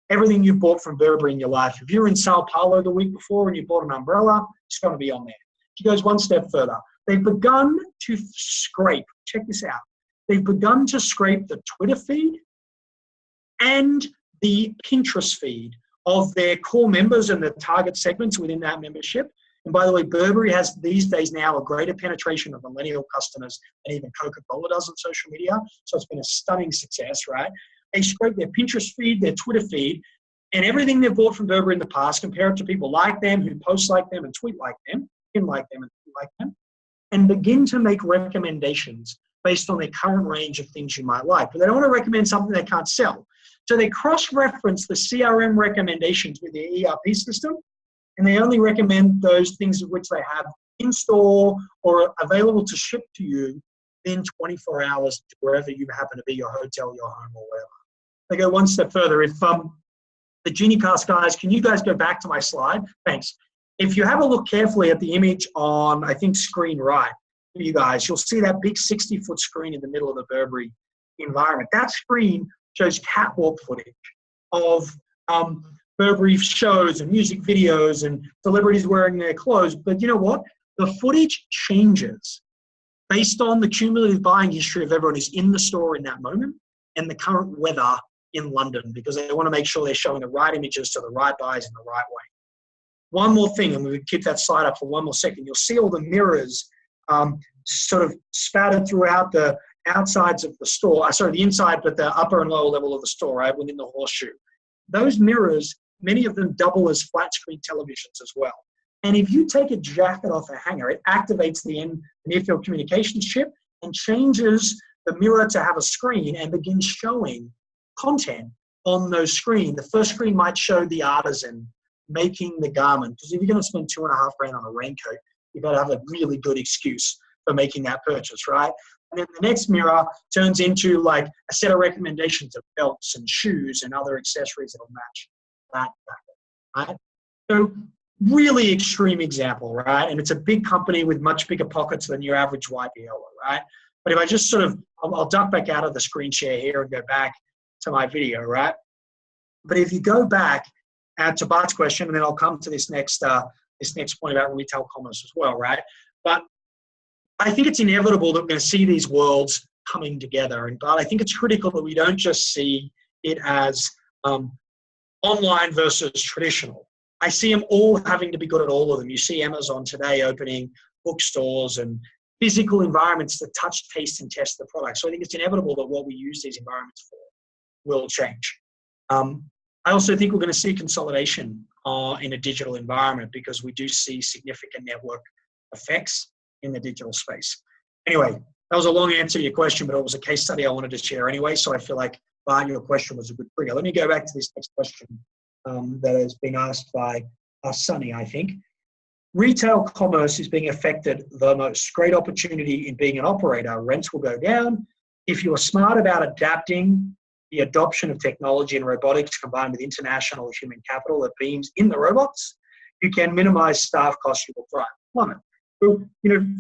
[SPEAKER 2] Everything you bought from Burberry in your life. If you're in Sao Paulo the week before and you bought an umbrella, it's going to be on there. She goes one step further. They've begun to scrape, check this out, they've begun to scrape the Twitter feed and the Pinterest feed of their core members and the target segments within that membership. And by the way, Burberry has these days now a greater penetration of millennial customers than even Coca-Cola does on social media. So it's been a stunning success, right? They scrape their Pinterest feed, their Twitter feed, and everything they've bought from Burberry in the past, compare it to people like them, who post like them and tweet like them, pin like them and tweet like them, and begin to make recommendations based on their current range of things you might like. But they don't want to recommend something they can't sell. So they cross-reference the CRM recommendations with the ERP system And they only recommend those things which they have in store or available to ship to you in 24 hours to wherever you happen to be, your hotel, your home, or whatever. They go one step further. If the GenieCast guys, can you guys go back to my slide? Thanks. If you have a look carefully at the image on, I think, screen right, you guys, you'll see that big 60-foot screen in the middle of the Burberry environment. That screen shows catwalk footage of Burberry shows and music videos and celebrities wearing their clothes. But you know what? The footage changes based on the cumulative buying history of everyone who's in the store in that moment and the current weather in London, because they want to make sure they're showing the right images to the right buyers in the right way. One more thing, and we keep that slide up for one more second. You'll see all the mirrors sort of spattered throughout the outsides of the store. Sorry, the inside, but the upper and lower level of the store, right, within the horseshoe. Those mirrors, many of them double as flat screen televisions as well. And if you take a jacket off a hanger, it activates the near-field communications chip and changes the mirror to have a screen and begins showing content on those screens. The first screen might show the artisan making the garment, because if you're going to spend $2.5 grand on a raincoat, you've got to have a really good excuse for making that purchase, right? And then the next mirror turns into like a set of recommendations of belts and shoes and other accessories that'll match that jacket, right? So really extreme example, right? And it's a big company with much bigger pockets than your average YPO, right? But if I just sort of, I'll duck back out of the screen share here and go back to my video, right? But if you go back to Bart's question, and then I'll come to this next point about retail commerce as well, right? But I think it's inevitable that we're going to see these worlds coming together. And Bart, I think it's critical that we don't just see it as online versus traditional. I see them all having to be good at all of them. You see Amazon today opening bookstores and physical environments that touch, taste, and test the product. So I think it's inevitable that what we use these environments for will change. I also think we're going to see consolidation in a digital environment, because we do see significant network effects in the digital space. Anyway, that was a long answer to your question, but it was a case study I wanted to share anyway. So I feel like, Bart, your question was a good trigger. Let me go back to this next question that has been asked by Sunny, I think. Retail commerce is being affected the most. Great opportunity in being an operator. Rents will go down. If you are smart about adapting the adoption of technology and robotics combined with international human capital that beams in the robots, you can minimize staff costs. You will thrive. Love it. So,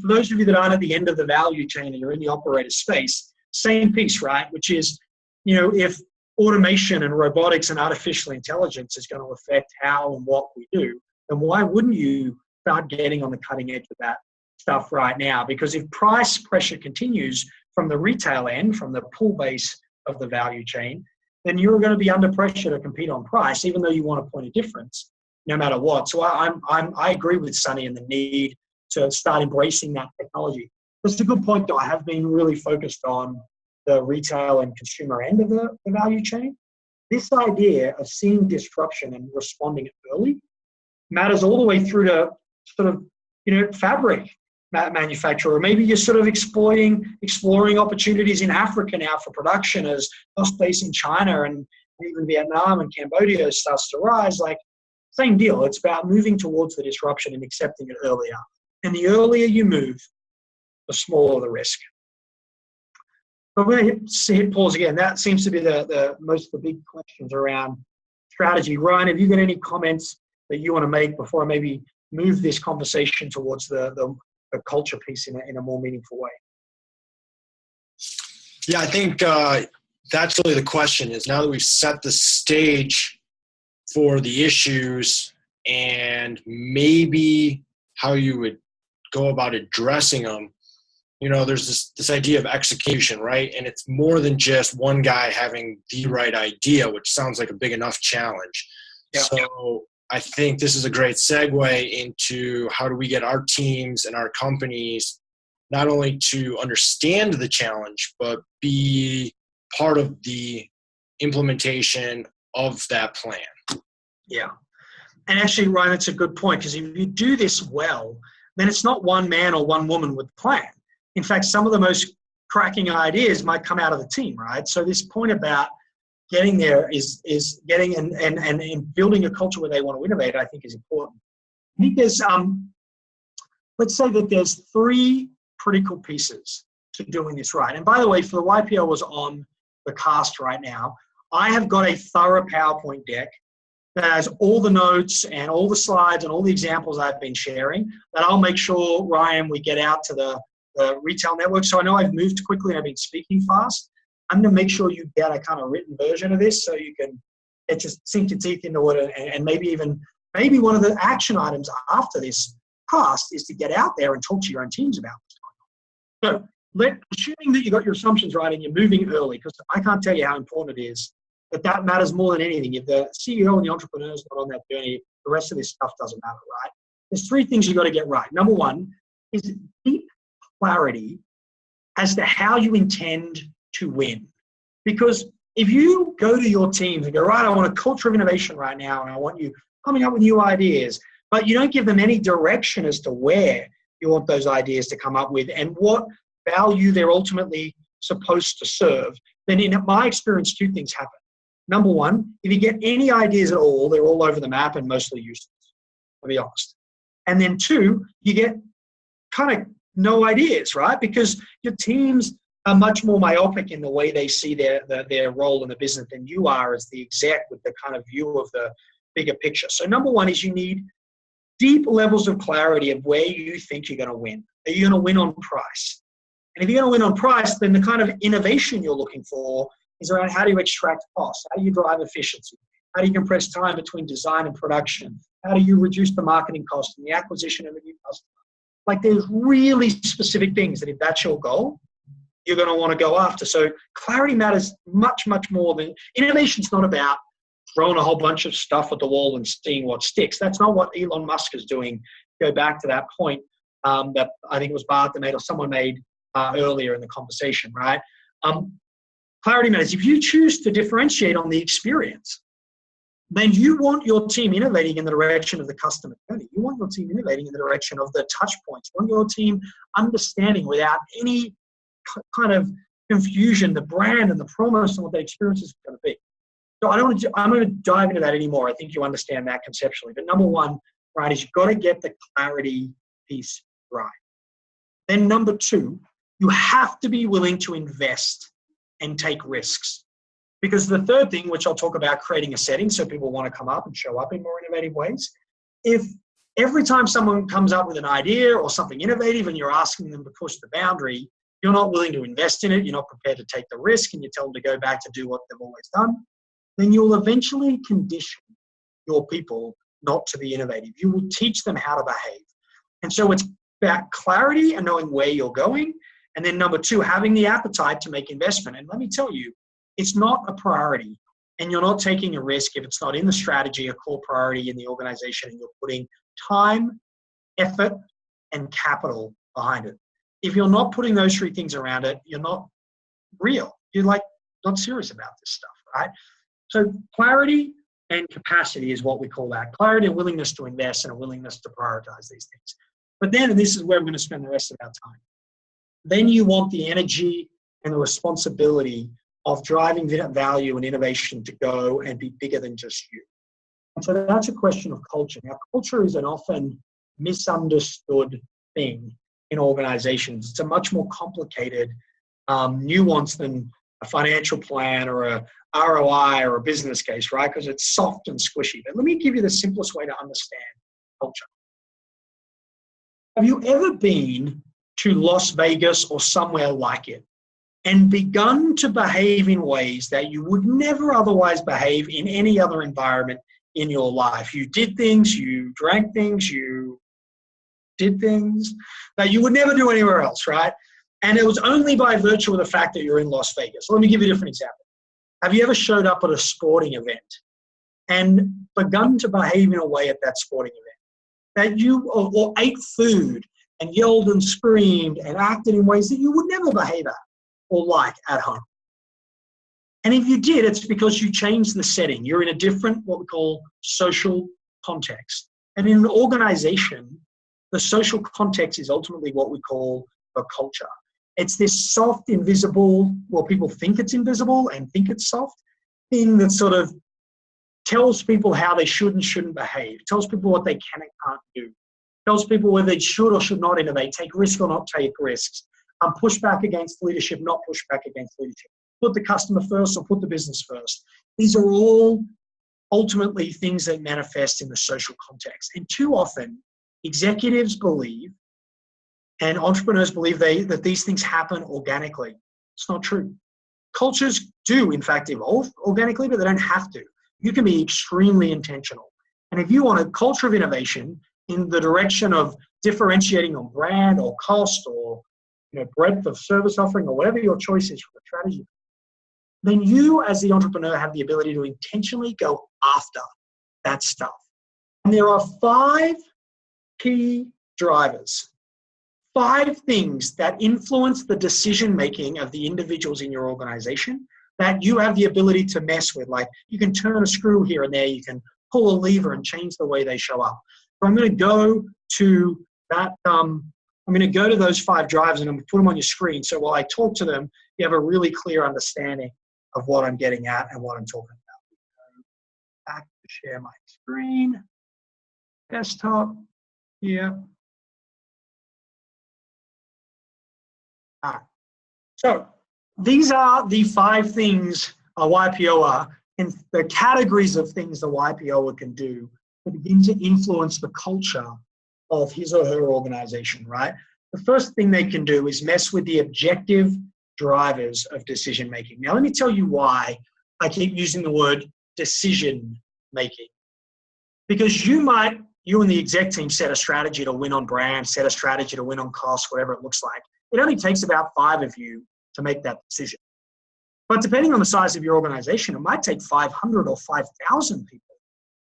[SPEAKER 2] for those of you that aren't at the end of the value chain and you're in the operator space, same piece, right? Which is, if automation and robotics and artificial intelligence is going to affect how and what we do, then why wouldn't you start getting on the cutting edge of that stuff right now? Because if price pressure continues from the retail end, from the pull base of the value chain, then you're going to be under pressure to compete on price, even though you want a point of difference, no matter what. So I agree with Sunny in the need to start embracing that technology. That's a good point, though. I have been really focused on the retail and consumer end of the value chain. This idea of seeing disruption and responding early matters all the way through to sort of, fabric manufacturer. Maybe you're sort of exploring opportunities in Africa now for production as cost base in China and even Vietnam and Cambodia starts to rise. Like, same deal. It's about moving towards the disruption and accepting it earlier. And the earlier you move, the smaller the risk. But we're going to hit pause again. That seems to be the most of the big questions around strategy. Ryan, have you got any comments that you want to make before I maybe move this conversation towards the culture piece in a more meaningful way?
[SPEAKER 1] Yeah, I think that's really the question, is now that we've set the stage for the issues and maybe how you would go about addressing them, there's this idea of execution, right? And it's more than just one guy having the right idea, which sounds like a big enough challenge. Yeah. So I think this is a great segue into how do we get our teams and our companies not only to understand the challenge, but be part of the implementation of that plan.
[SPEAKER 2] Yeah. And actually, Ryan, it's a good point, because if you do this well, then it's not one man or one woman with a plan. In fact, some of the most cracking ideas might come out of the team, right? So this point about getting there is getting and building a culture where they want to innovate, I think, is important. I think there's, let's say that there's 3 critical pieces to doing this right. And by the way, for the YPO was on the cast right now, I have got a thorough PowerPoint deck that has all the notes and all the slides and all the examples I've been sharing that I'll make sure, Ryan, we get out to the retail network. So I know I've moved quickly and I've been speaking fast. I'm going to make sure you get a kind of written version of this so you can just sink your teeth into it, and maybe one of the action items after this cast is to get out there and talk to your own teams about what's going on. So assuming that you got your assumptions right and you're moving early, because I can't tell you how important it is, that matters more than anything. If the CEO and the entrepreneur is not on that journey, the rest of this stuff doesn't matter, right? There's 3 things you got to get right. Number 1 is deep clarity as to how you intend to win. Because if you go to your teams and go, right, I want a culture of innovation right now, and I want you coming up with new ideas, but you don't give them any direction as to where you want those ideas to come up with and what value they're ultimately supposed to serve, then in my experience, 2 things happen. Number 1, if you get any ideas at all, they're all over the map and mostly useless, to be honest. And then 2, you get kind of no ideas, right? Because your teams are much more myopic in the way they see their role in the business than you are as the exec with the kind of view of the bigger picture. So number 1 is you need deep levels of clarity of where you think you're going to win. Are you going to win on price? And if you're going to win on price, then the kind of innovation you're looking for is around how do you extract costs? How do you drive efficiency? How do you compress time between design and production? How do you reduce the marketing cost and the acquisition of a new customer? Like there's really specific things that if that's your goal, you're going to want to go after. So clarity matters much, much more than innovation's not about throwing a whole bunch of stuff at the wall and seeing what sticks. That's not what Elon Musk is doing. Go back to that point that I think it was Bart that made or someone made earlier in the conversation, right? Clarity matters. If you choose to differentiate on the experience, then you want your team innovating in the direction of the customer journey. You want your team innovating in the direction of the touch points. You want your team understanding without any kind of confusion the brand and the promise and what that experience is going to be. So I'm going to dive into that anymore. I think you understand that conceptually. But number 1, right, is you've got to get the clarity piece right. Then number 2, you have to be willing to invest and take risks. Because the third thing, which I'll talk about, creating a setting so people want to come up and show up in more innovative ways. If every time someone comes up with an idea or something innovative and you're asking them to push the boundary, you're not willing to invest in it, you're not prepared to take the risk, and you tell them to go back to do what they've always done, then you'll eventually condition your people not to be innovative. You will teach them how to behave. And so it's about clarity and knowing where you're going. And then number 2, having the appetite to make investment. And let me tell you, it's not a priority, and you're not taking a risk if it's not in the strategy, a core priority in the organization, and you're putting time, effort, and capital behind it. If you're not putting those 3 things around it, you're not real. You're like not serious about this stuff, right? So clarity and capacity is what we call that. Clarity and willingness to invest and a willingness to prioritize these things. But then, and this is where we're going to spend the rest of our time, then you want the energy and the responsibility of driving value and innovation to go and be bigger than just you. And so that's a question of culture. Now, culture is an often misunderstood thing in organizations. It's a much more complicated nuance than a financial plan or a ROI or a business case, right? Because it's soft and squishy. But let me give you the simplest way to understand culture. Have you ever been to Las Vegas or somewhere like it and begun to behave in ways that you would never otherwise behave in any other environment in your life? You did things, you drank things, you did things that you would never do anywhere else, right? And it was only by virtue of the fact that you're in Las Vegas. Let me give you a different example. Have you ever showed up at a sporting event and begun to behave in a way at that sporting event that you or ate food and yelled and screamed and acted in ways that you would never behave at or like at home? And if you did, it's because you changed the setting. You're in a different, what we call social context. And in an organization, the social context is ultimately what we call the culture. It's this soft, invisible, well, people think it's invisible and think it's soft thing that sort of tells people how they should and shouldn't behave, tells people what they can and can't do, tells people whether they should or should not innovate, take risks or not take risks, push back against leadership, not push back against leadership, put the customer first or put the business first. These are all ultimately things that manifest in the social context. And too often, executives believe and entrepreneurs believe that these things happen organically. It's not true. Cultures do, in fact, evolve organically, but they don't have to. You can be extremely intentional. And if you want a culture of innovation in the direction of differentiating on brand or cost or breadth of service offering or whatever your choice is for the strategy, then you as the entrepreneur have the ability to intentionally go after that stuff. And there are 5 key drivers, 5 things that influence the decision-making of the individuals in your organization that you have the ability to mess with. Like you can turn a screw here and there, you can pull a lever and change the way they show up. So I'm going to go to that. I'm going to go to those 5 drivers and I'm going to put them on your screen. So while I talk to them, you have a really clear understanding of what I'm getting at and what I'm talking about. Back to share my screen. Desktop. Yeah. All right. So these are the 5 things a YPOer and the categories of things the YPOer can do to begin to influence the culture of his or her organization, right? The first thing they can do is mess with the objective drivers of decision making. Now, let me tell you why I keep using the word decision making. Because you and the exec team set a strategy to win on brand, set a strategy to win on cost, whatever it looks like. It only takes about 5 of you to make that decision. But depending on the size of your organization, it might take 500 or 5,000 people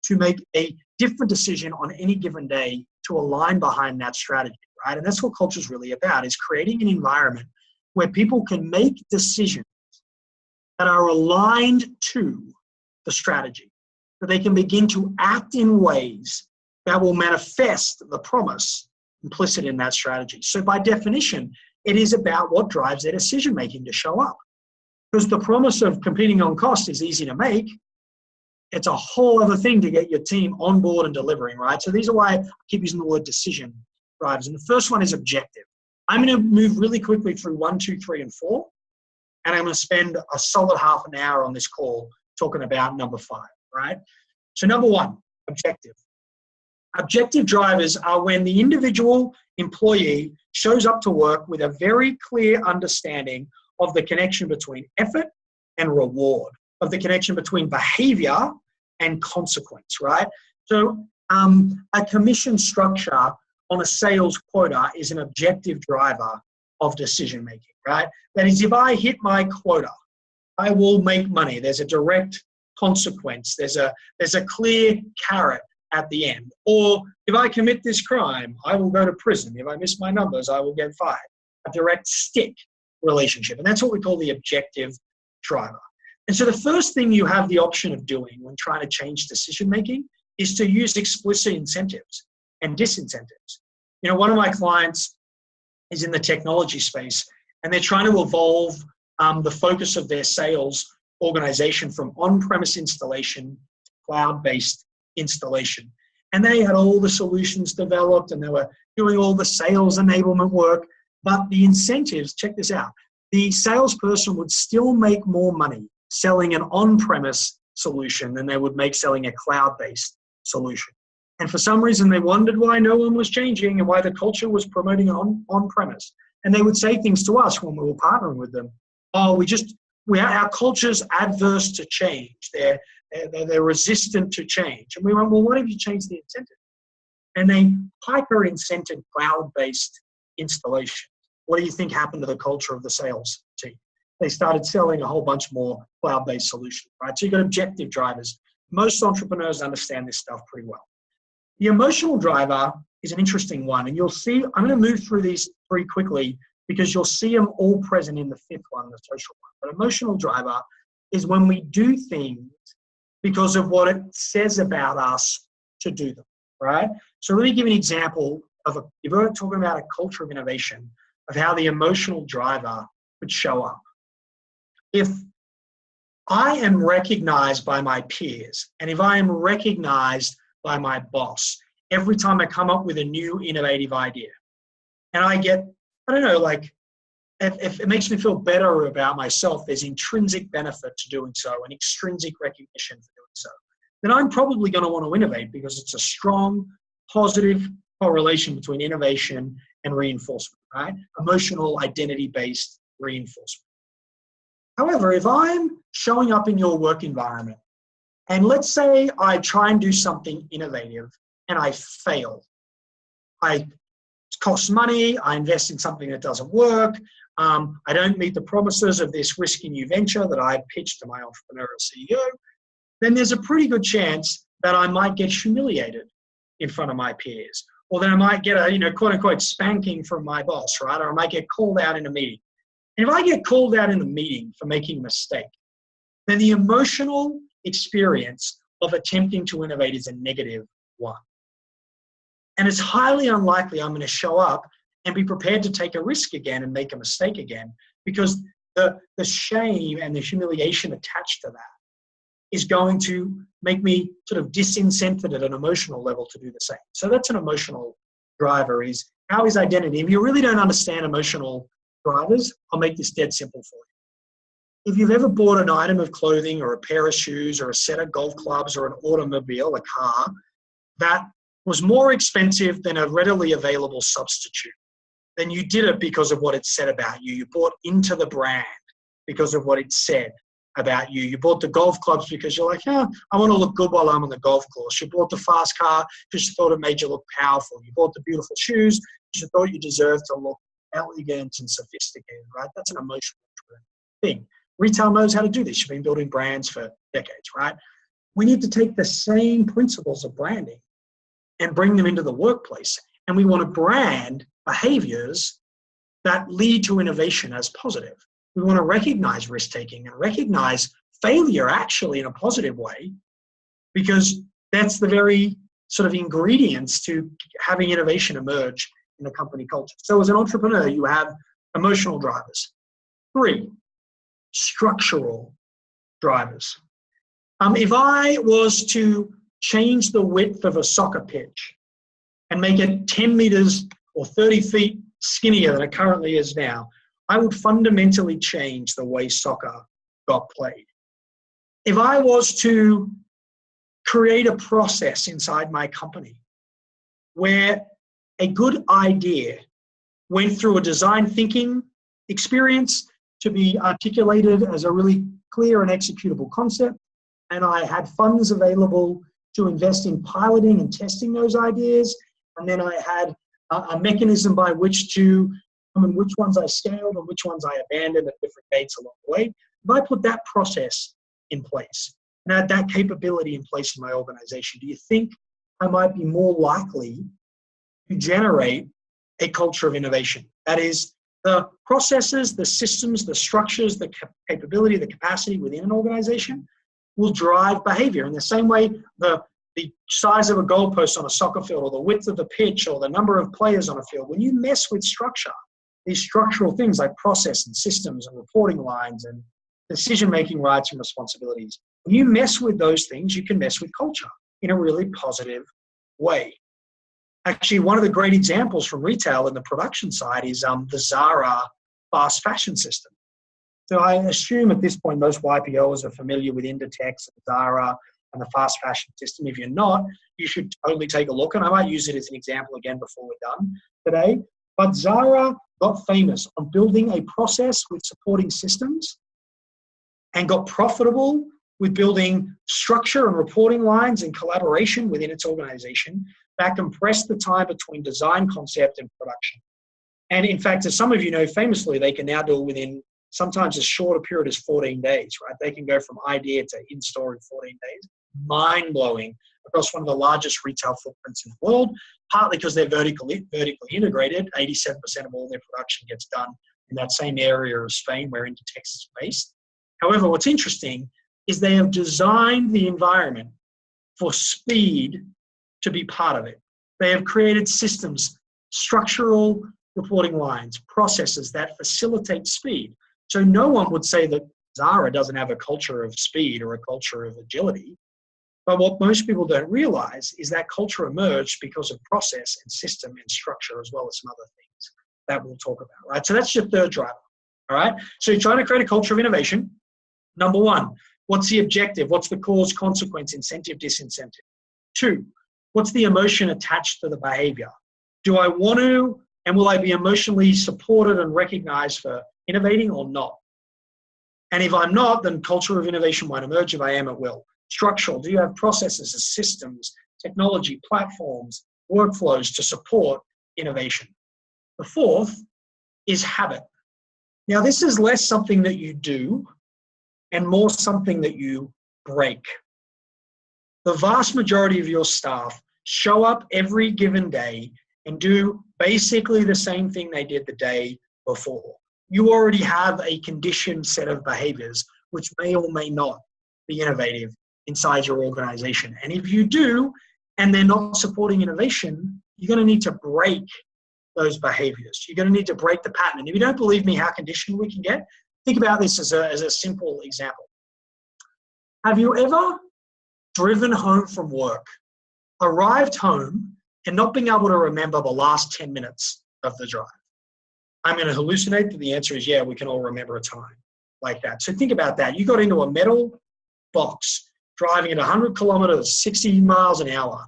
[SPEAKER 2] to make a different decision on any given day to align behind that strategy, right? And that's what culture is really about, is creating an environment where people can make decisions that are aligned to the strategy, that they can begin to act in ways that will manifest the promise implicit in that strategy. So by definition, it is about what drives their decision-making to show up. Because the promise of competing on cost is easy to make. It's a whole other thing to get your team on board and delivering, right? So these are why I keep using the word decision drivers. And the first one is objective. I'm going to move really quickly through 1, 2, 3, and 4. And I'm going to spend a solid half an hour on this call talking about number 5, right? So number 1, objective. Objective drivers are when the individual employee shows up to work with a very clear understanding of the connection between effort and reward, of the connection between behavior and consequence, right? So a commission structure on a sales quota is an objective driver of decision making, right? That is, if I hit my quota, I will make money. There's a direct consequence. There's a clear carrot at the end. Or if I commit this crime, I will go to prison. If I miss my numbers, I will get fired. A direct stick relationship. And that's what we call the objective driver. And so the first thing you have the option of doing when trying to change decision making is to use explicit incentives and disincentives. One of my clients is in the technology space, and they're trying to evolve the focus of their sales organization from on-premise installation to cloud-based installation. And they had all the solutions developed, and they were doing all the sales enablement work. But the incentives, check this out, the salesperson would still make more money selling an on-premise solution than they would make selling a cloud-based solution. And for some reason, they wondered why no one was changing and why the culture was promoting on-premise. And they would say things to us when we were partnering with them. Oh, our culture's adverse to change. They're resistant to change. And we went, well, what if you change the incentive? And they hyper-incented cloud-based installation. What do you think happened to the culture of the sales team? They started selling a whole bunch more cloud-based solutions, right? So you've got objective drivers. Most entrepreneurs understand this stuff pretty well. The emotional driver is an interesting one, and you'll see, I'm going to move through these 3 quickly because you'll see them all present in the 5th one, the social one. But emotional driver is when we do things because of what it says about us to do them, right? So let me give you an example of if we're talking about a culture of innovation, of how the emotional driver would show up. If I am recognized by my peers, and if I am recognized by my boss every time I come up with a new innovative idea, and I get, I don't know, like, if it makes me feel better about myself, there's intrinsic benefit to doing so and extrinsic recognition for doing so, then I'm probably going to want to innovate because it's a strong, positive correlation between innovation and reinforcement, right? Emotional, identity-based reinforcement. However, if I'm showing up in your work environment, and let's say I try and do something innovative and I fail, it costs money, I invest in something that doesn't work, I don't meet the promises of this risky new venture that I pitched to my entrepreneur or CEO, then there's a pretty good chance that I might get humiliated in front of my peers, or that I might get a, quote unquote, spanking from my boss, right? Or I might get called out in a meeting. And if I get called out in the meeting for making a mistake, then the emotional experience of attempting to innovate is a negative one. And it's highly unlikely I'm going to show up and be prepared to take a risk again and make a mistake again, because the shame and the humiliation attached to that is going to make me sort of disincented at an emotional level to do the same. So that's an emotional driver, is how is identity? If you really don't understand emotional drivers, I'll make this dead simple for you. If you've ever bought an item of clothing or a pair of shoes or a set of golf clubs or an automobile, a car, that was more expensive than a readily available substitute, then you did it because of what it said about you. You bought into the brand because of what it said about you. You bought the golf clubs because you're like, I want to look good while I'm on the golf course. You bought the fast car because you thought it made you look powerful. You bought the beautiful shoes because you thought you deserved to look elegant and sophisticated, right? That's an emotional thing. Retail knows how to do this. You've been building brands for decades, right? We need to take the same principles of branding and bring them into the workplace. And we want to brand behaviors that lead to innovation as positive. We want to recognize risk-taking and recognize failure actually in a positive way, because that's the very sort of ingredients to having innovation emerge in a company culture. So as an entrepreneur, you have emotional drivers. 3, structural drivers. If I was to change the width of a soccer pitch and make it 10 meters or 30 feet skinnier than it currently is now, I would fundamentally change the way soccer got played. If I was to create a process inside my company where a good idea went through a design thinking experience to be articulated as a really clear and executable concept, and I had funds available to invest in piloting and testing those ideas, and then I had a mechanism by which to determine which ones I scaled and which ones I abandoned at different dates along the way. If I put that process in place and had that capability in place in my organization, do you think I might be more likely to generate a culture of innovation? That is, the processes, the systems, the structures, the capability, the capacity within an organization will drive behavior. In the same way, the size of a goalpost on a soccer field, or the width of the pitch, or the number of players on a field, when you mess with structure, these structural things like process and systems and reporting lines and decision-making rights and responsibilities, when you mess with those things, you can mess with culture in a really positive way. Actually, one of the great examples from retail in the production side is the Zara fast fashion system. So I assume at this point most YPOs are familiar with Inditex and Zara and the fast fashion system. If you're not, you should totally take a look. And I might use it as an example again before we're done today. But Zara got famous on building a process with supporting systems and got profitable with building structure and reporting lines and collaboration within its organization that compressed the time between design, concept, and production. And in fact, as some of you know, famously, they can now do it within sometimes as short a period as 14 days, right? They can go from idea to in-store in 14 days. Mind-blowing across one of the largest retail footprints in the world, partly because they're vertically integrated. 87% of all their production gets done in that same area of Spain where Inditex is based. However, what's interesting is they have designed the environment for speed to be part of it. They have created systems, structural reporting lines, processes that facilitate speed. So no one would say that Zara doesn't have a culture of speed or a culture of agility. But what most people don't realize is that culture emerged because of process and system and structure, as well as some other things that we'll talk about, right? So that's your third driver, all right? So you're trying to create a culture of innovation. Number one, what's the objective? What's the cause, consequence, incentive, disincentive? Two, what's the emotion attached to the behavior? Do I want to, and will I be emotionally supported and recognized for innovating or not? And if I'm not, then culture of innovation won't emerge. If I am, it will. Structural, do you have processes, systems, technology, platforms, workflows to support innovation? The fourth is habit. Now, this is less something that you do and more something that you break. The vast majority of your staff show up every given day and do basically the same thing they did the day before. You already have a conditioned set of behaviors which may or may not be innovative inside your organization. And if you do, and they're not supporting innovation, you're going to need to break those behaviors. You're going to need to break the pattern. And if you don't believe me how conditioned we can get, think about this as a simple example. Have you ever driven home from work, arrived home, and not being able to remember the last 10 minutes of the drive? I'm going to hallucinate, but the answer is yeah, we can all remember a time like that. So think about that. You got into a metal box, driving at 100 kilometers, 60 miles an hour.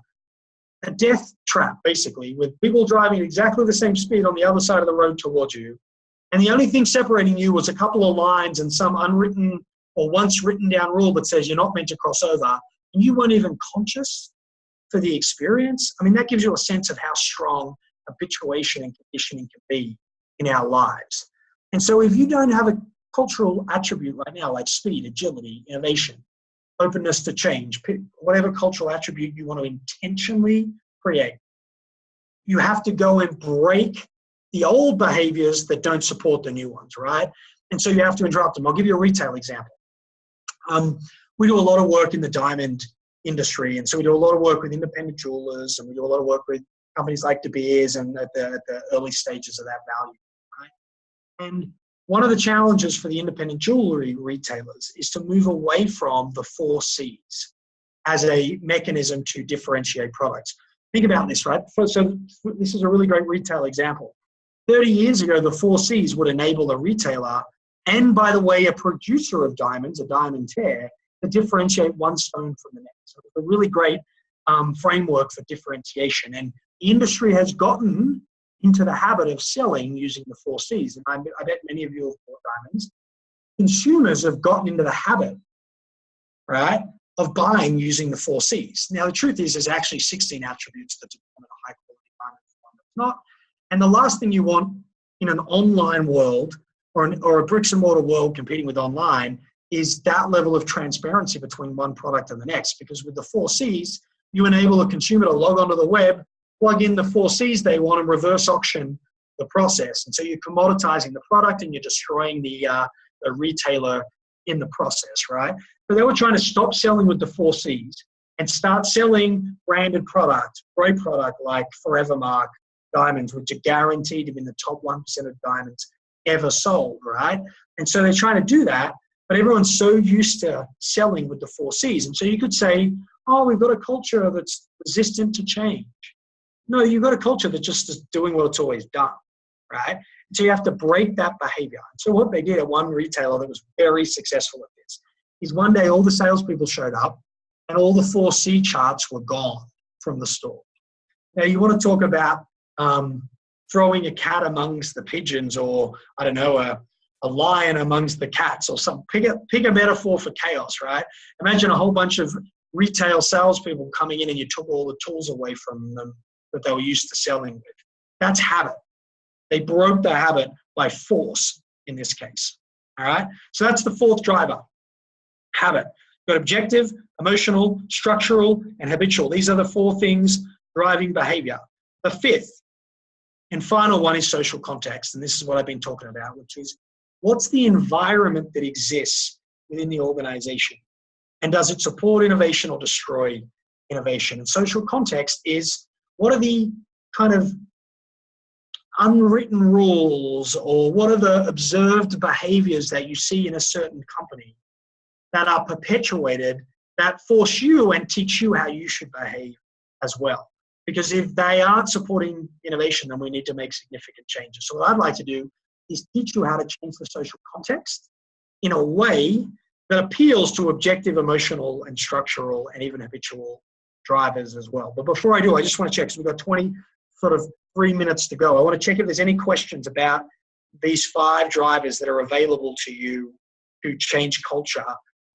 [SPEAKER 2] A death trap, basically, with people driving at exactly the same speed on the other side of the road towards you. And the only thing separating you was a couple of lines and some unwritten or once written down rule that says you're not meant to cross over. And you weren't even conscious for the experience. I mean, that gives you a sense of how strong habituation and conditioning can be in our lives. And so if you don't have a cultural attribute right now, like speed, agility, innovation, openness to change, whatever cultural attribute you want to intentionally create, you have to go and break the old behaviors that don't support the new ones, right? And so you have to interrupt them. I'll give you a retail example. We do a lot of work in the diamond industry, and so we do a lot of work with independent jewelers, and we do a lot of work with companies like De Beers and at the early stages of that value, right? And one of the challenges for the independent jewelry retailers is to move away from the 4 C's as a mechanism to differentiate products. Think about this, right? So this is a really great retail example. 30 years ago, the 4 C's would enable a retailer and, by the way, a producer of diamonds, a diamond tear, to differentiate one stone from the next. So it's a really great framework for differentiation. And the industry has gotten into the habit of selling using the 4 C's. And I bet many of you have bought diamonds. Consumers have gotten into the habit, right, of buying using the 4 C's. Now, the truth is there's actually 16 attributes that determine a high-quality diamond from one that's not. And the last thing you want in an online world or a bricks-and-mortar world competing with online is that level of transparency between one product and the next. Because with the 4 C's, you enable a consumer to log onto the web, plug in the 4 C's they want, and reverse auction the process. And so you're commoditizing the product and you're destroying the retailer in the process, right? So they were trying to stop selling with the 4 C's and start selling branded product, great product like Forevermark diamonds, which are guaranteed to be in the top 1% of diamonds ever sold, right? And so they're trying to do that, but everyone's so used to selling with the 4 C's. And so you could say, oh, we've got a culture that's resistant to change. No, you've got a culture that just is doing what it's always done, right? And so you have to break that behavior. And so what they did at one retailer that was very successful at this is one day all the salespeople showed up and all the 4 C charts were gone from the store. Now you want to talk about throwing a cat amongst the pigeons, or I don't know, a lion amongst the cats, or something. Pick a metaphor for chaos, right? Imagine a whole bunch of retail salespeople coming in and you took all the tools away from them that they were used to selling with. That's habit. They broke the habit by force in this case. All right. So that's the 4th driver, habit. You've got objective, emotional, structural, and habitual. These are the 4 things driving behavior. The 5th and final one is social context. And this is what I've been talking about, which is what's the environment that exists within the organization? And does it support innovation or destroy innovation? And social context is what are the kind of unwritten rules, or what are the observed behaviors that you see in a certain company that are perpetuated that force you and teach you how you should behave as well? Because if they aren't supporting innovation, then we need to make significant changes. So what I'd like to do is teach you how to change the social context in a way that appeals to objective, emotional, and structural, and even habitual drivers as well. But before I do, I just want to check, because we've got 3 minutes to go. I want to check if there's any questions about these 5 drivers that are available to you to change culture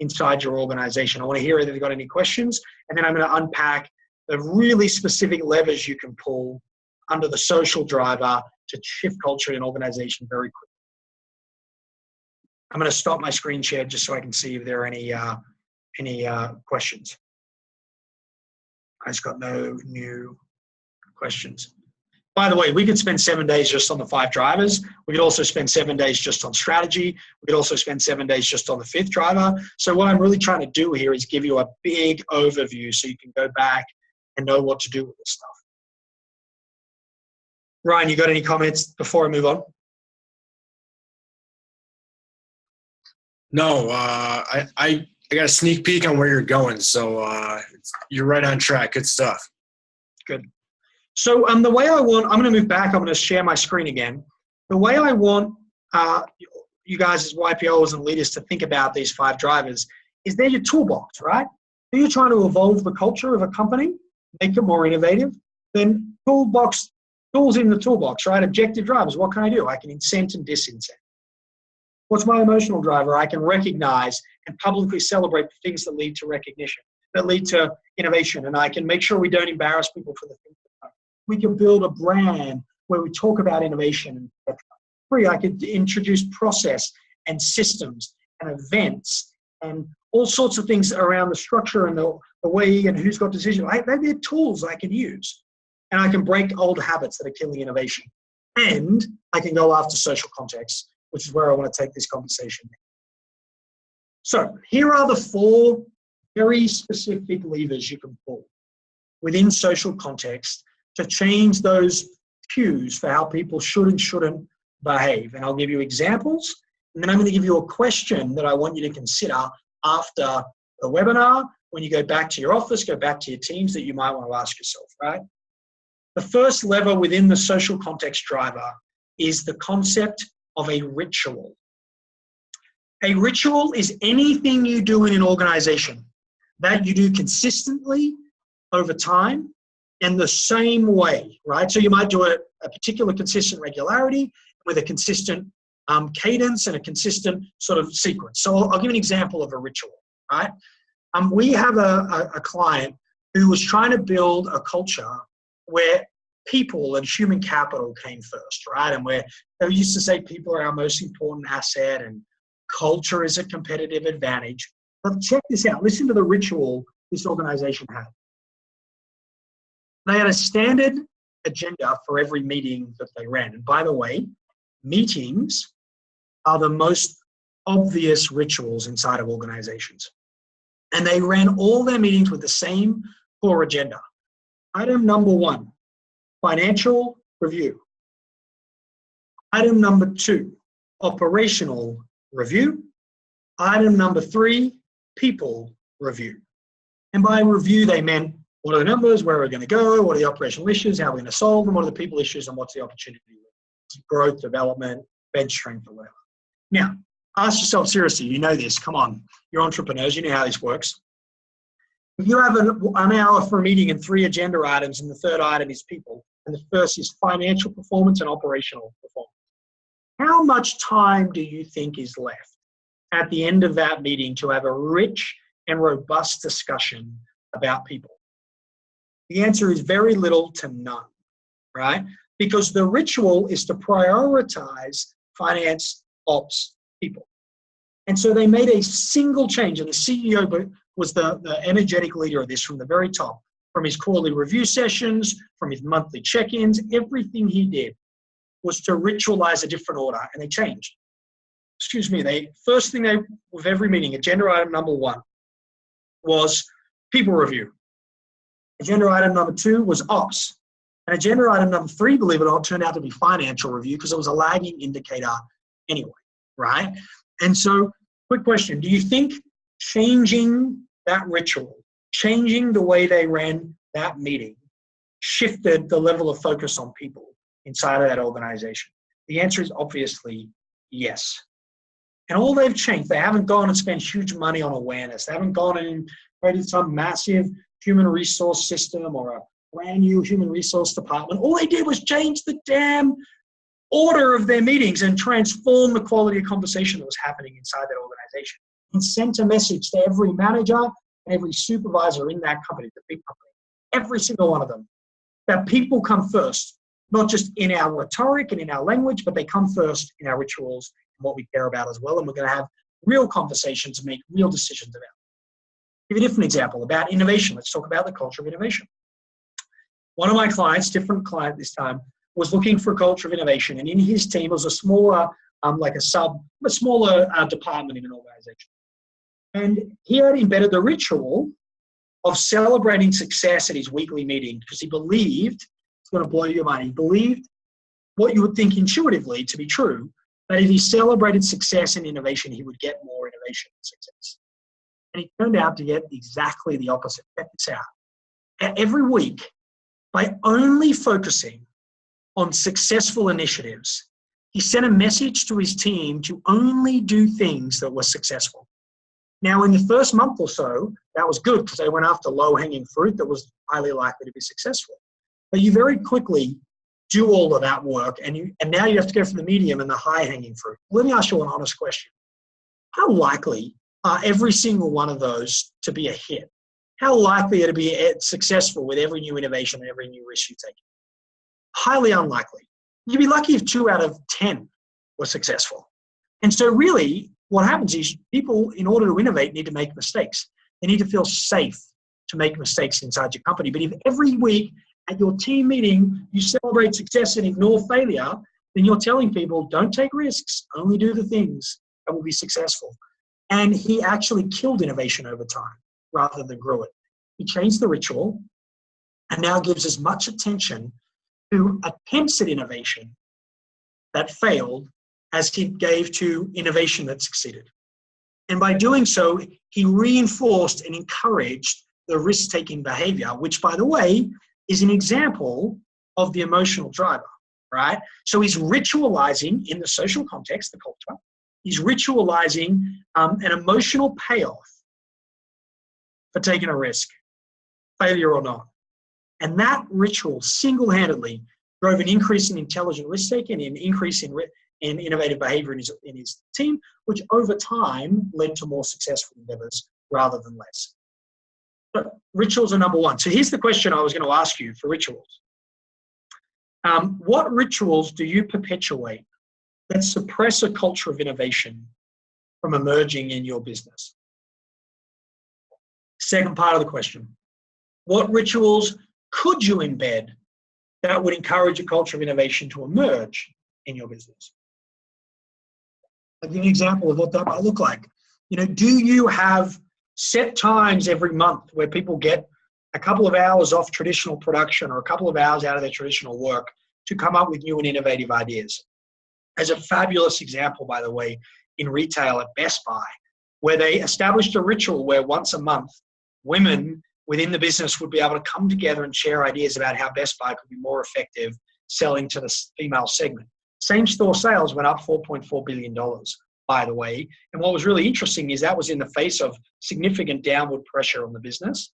[SPEAKER 2] inside your organization. I want to hear if you've got any questions, and then I'm going to unpack the really specific levers you can pull under the social driver to shift culture in an organization very quickly. I'm going to stop my screen share just so I can see if there are any questions. I just got no new questions. By the way, we could spend 7 days just on the 5 drivers. We could also spend 7 days just on strategy. We could also spend 7 days just on the 5th driver. So what I'm really trying to do here is give you a big overview so you can go back and know what to do with this stuff. Ryan, you got any comments before I move on?
[SPEAKER 1] No, I got a sneak peek on where you're going, so you're right on track. Good stuff.
[SPEAKER 2] Good. So the way I'm going to move back. I'm going to share my screen again. The way I want you guys as YPOs and leaders to think about these 5 drivers is they're your toolbox, right? If you're trying to evolve the culture of a company, make it more innovative, then tools in the toolbox, right? Objective drivers. What can I do? I can incent and disincent. What's my emotional driver? I can recognize and publicly celebrate the things that lead to recognition, that lead to innovation, and I can make sure we don't embarrass people for the things that are. We can build a brand where we talk about innovation. 3, I could introduce process and systems and events and all sorts of things around the structure and the way and who's got decision. They're tools I can use, and I can break old habits that are killing innovation. And I can go after social context, which is where I want to take this conversation. So here are the 4 very specific levers you can pull within social context to change those cues for how people should and shouldn't behave. And I'll give you examples, and then I'm going to give you a question that I want you to consider after the webinar. When you go back to your office, go back to your teams, that you might want to ask yourself, right? The first lever within the social context driver is the concept of a ritual. A ritual is anything you do in an organization that you do consistently over time in the same way, right? So you might do a particular consistent regularity with a consistent cadence and a consistent sort of sequence. So I'll give you an example of a ritual, right? We have a client who was trying to build a culture where people and human capital came first, right? And where they used to say people are our most important asset and culture is a competitive advantage. But check this out. Listen to the ritual this organization had. They had a standard agenda for every meeting that they ran. And by the way, meetings are the most obvious rituals inside of organizations. And they ran all their meetings with the same core agenda. Item number 1, financial review. Item number 2, operational review. Item number 3, people review. And by review, they meant what are the numbers, where are we going to go, what are the operational issues, how are we going to solve them, what are the people issues, and what's the opportunity, growth, development, bench strength, or whatever. Now, ask yourself seriously, you know this, come on, you're entrepreneurs, you know how this works. If you have an hour for a meeting and 3 agenda items, and the 3rd item is people, and the first is financial performance and operational performance, how much time do you think is left at the end of that meeting to have a rich and robust discussion about people? The answer is very little to none, right? Because the ritual is to prioritize finance, ops, people. And so they made a single change, and the CEO was the energetic leader of this from the very top, from his quarterly review sessions, from his monthly check-ins. Everything he did was to ritualize a different order, and they changed. First thing with every meeting, agenda item number 1 was people review. Agenda item number 2 was ops. And agenda item number 3, believe it or not, turned out to be financial review because it was a lagging indicator anyway, right? And so, quick question. Do you think changing that ritual, changing the way they ran that meeting, shifted the level of focus on people inside of that organization? The answer is obviously yes. And all they've changed, they haven't gone and spent huge money on awareness. They haven't gone and created some massive human resource system or a brand new human resource department. All they did was change the damn order of their meetings and transform the quality of conversation that was happening inside that organization. And sent a message to every manager and every supervisor in that company, the big company, every single one of them, that people come first, not just in our rhetoric and in our language, but they come first in our rituals and what we care about as well. And we're going to have real conversations and make real decisions about it. Give you a different example about innovation. Let's talk about the culture of innovation. One of my clients, different client this time, was looking for a culture of innovation. And in his team was a smaller, smaller department in an organization. And he had embedded the ritual of celebrating success at his weekly meeting because he believed, it's going to blow your mind, he believed what you would think intuitively to be true, that if he celebrated success and innovation, he would get more innovation and success. And he turned out to get exactly the opposite. Check this out. Every week, by only focusing on successful initiatives, he sent a message to his team to only do things that were successful. Now, in the first month or so, that was good because they went after low-hanging fruit that was highly likely to be successful. But you very quickly do all of that work, and now you have to go for the medium and the high-hanging fruit. Let me ask you an honest question. How likely are every single one of those to be a hit? How likely are to be successful with every new innovation and every new risk you take? Highly unlikely. You'd be lucky if 2 out of 10 were successful. And so really, what happens is people, in order to innovate, need to make mistakes. They need to feel safe to make mistakes inside your company. But if every week at your team meeting, you celebrate success and ignore failure, then you're telling people, don't take risks, only do the things that will be successful. And he actually killed innovation over time rather than grew it. He changed the ritual and now gives as much attention to attempts at innovation that failed as he gave to innovation that succeeded. And by doing so, he reinforced and encouraged the risk-taking behavior, which, by the way, is an example of the emotional driver, right? So he's ritualizing in the social context, the culture, he's ritualizing an emotional payoff for taking a risk, failure or not. And that ritual single-handedly drove an increase in intelligent risk-taking and an increase in innovative behavior in his team, which over time led to more successful endeavors rather than less. But rituals are number one. So here's the question I was going to ask you for rituals. What rituals do you perpetuate that suppress a culture of innovation from emerging in your business? Second part of the question. What rituals could you embed that would encourage a culture of innovation to emerge in your business? I'll give you an example of what that might look like. Do you have set times every month where people get a couple of hours off traditional production or a couple of hours out of their traditional work to come up with new and innovative ideas? As a fabulous example, by the way, in retail at Best Buy, where they established a ritual where once a month, women within the business would be able to come together and share ideas about how Best Buy could be more effective selling to the female segment. Same-store sales went up $4.4 billion, by the way. And what was really interesting is that was in the face of significant downward pressure on the business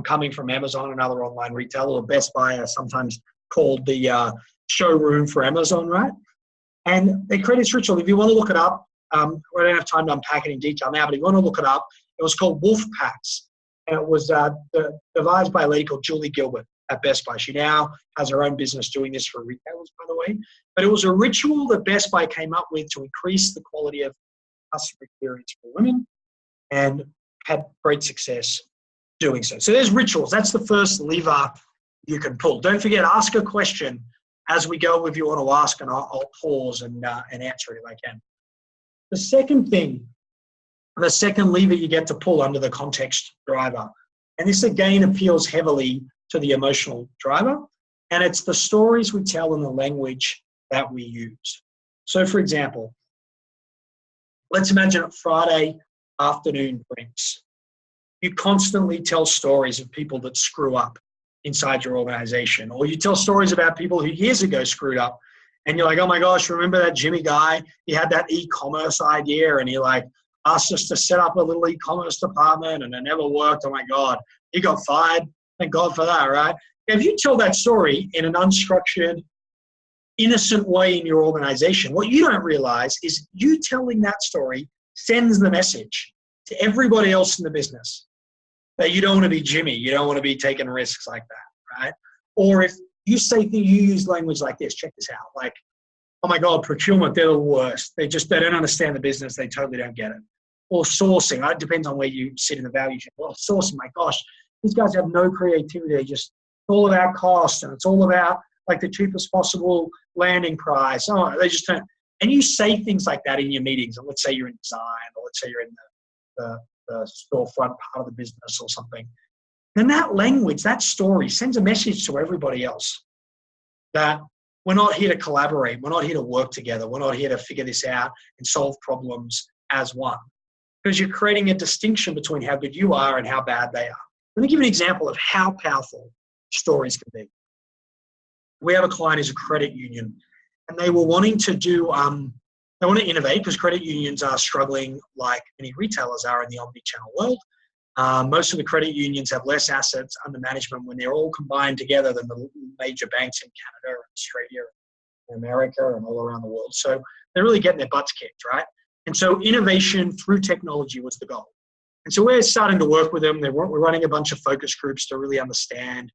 [SPEAKER 2] coming from Amazon and other online retailers. Or Best Buy are sometimes called the showroom for Amazon, right? And they created this ritual. If you want to look it up, we don't have time to unpack it in detail now, but if you want to look it up, it was called Wolf Packs. And it was devised by a lady called Julie Gilbert at Best Buy. She now has her own business doing this for retailers, by the way. But it was a ritual that Best Buy came up with to increase the quality of customer experience for women and had great success doing so. So there's rituals. That's the first lever you can pull. Don't forget, ask a question as we go if you want to ask, and I'll pause and answer it if I can. The second thing, the second lever you get to pull under the context driver, and this again appeals heavily to the emotional driver, And it's the stories we tell and the language that we use. So for example, let's imagine at Friday afternoon drinks. You constantly tell stories of people that screw up inside your organization, or you tell stories about people who years ago screwed up. And you're like, oh my gosh, remember that Jimmy guy? He had that e-commerce idea and he like asked us to set up a little e-commerce department and it never worked. Oh my God, he got fired. Thank God for that, right? If you tell that story in an unstructured, innocent way in your organization, what you don't realize is you telling that story sends the message to everybody else in the business that you don't want to be Jimmy. You don't want to be taking risks like that, right? Or if you say you use language like this, check this out. Like, oh my God, procurement, they're the worst. They don't understand the business. They totally don't get it. Or sourcing, it depends on where you sit in the value chain. Well, sourcing, my gosh, these guys have no creativity. They just, it's all about cost and it's all about like the cheapest possible landing price. Oh, they just don't. And you say things like that in your meetings. And let's say you're in design, or let's say you're in the storefront part of the business or something. Then that language, that story sends a message to everybody else that we're not here to collaborate. We're not here to work together. We're not here to figure this out and solve problems as one. Because you're creating a distinction between how good you are and how bad they are. Let me give you an example of how powerful stories can be. We have a client who's a credit union, and they were wanting to do, they want to innovate because credit unions are struggling like many retailers are in the omni-channel world. Most of the credit unions have less assets under management when they're all combined together than the major banks in Canada, Australia, America, and all around the world. So they're really getting their butts kicked, right? And so innovation through technology was the goal. And so we're starting to work with them. We're running a bunch of focus groups to really understand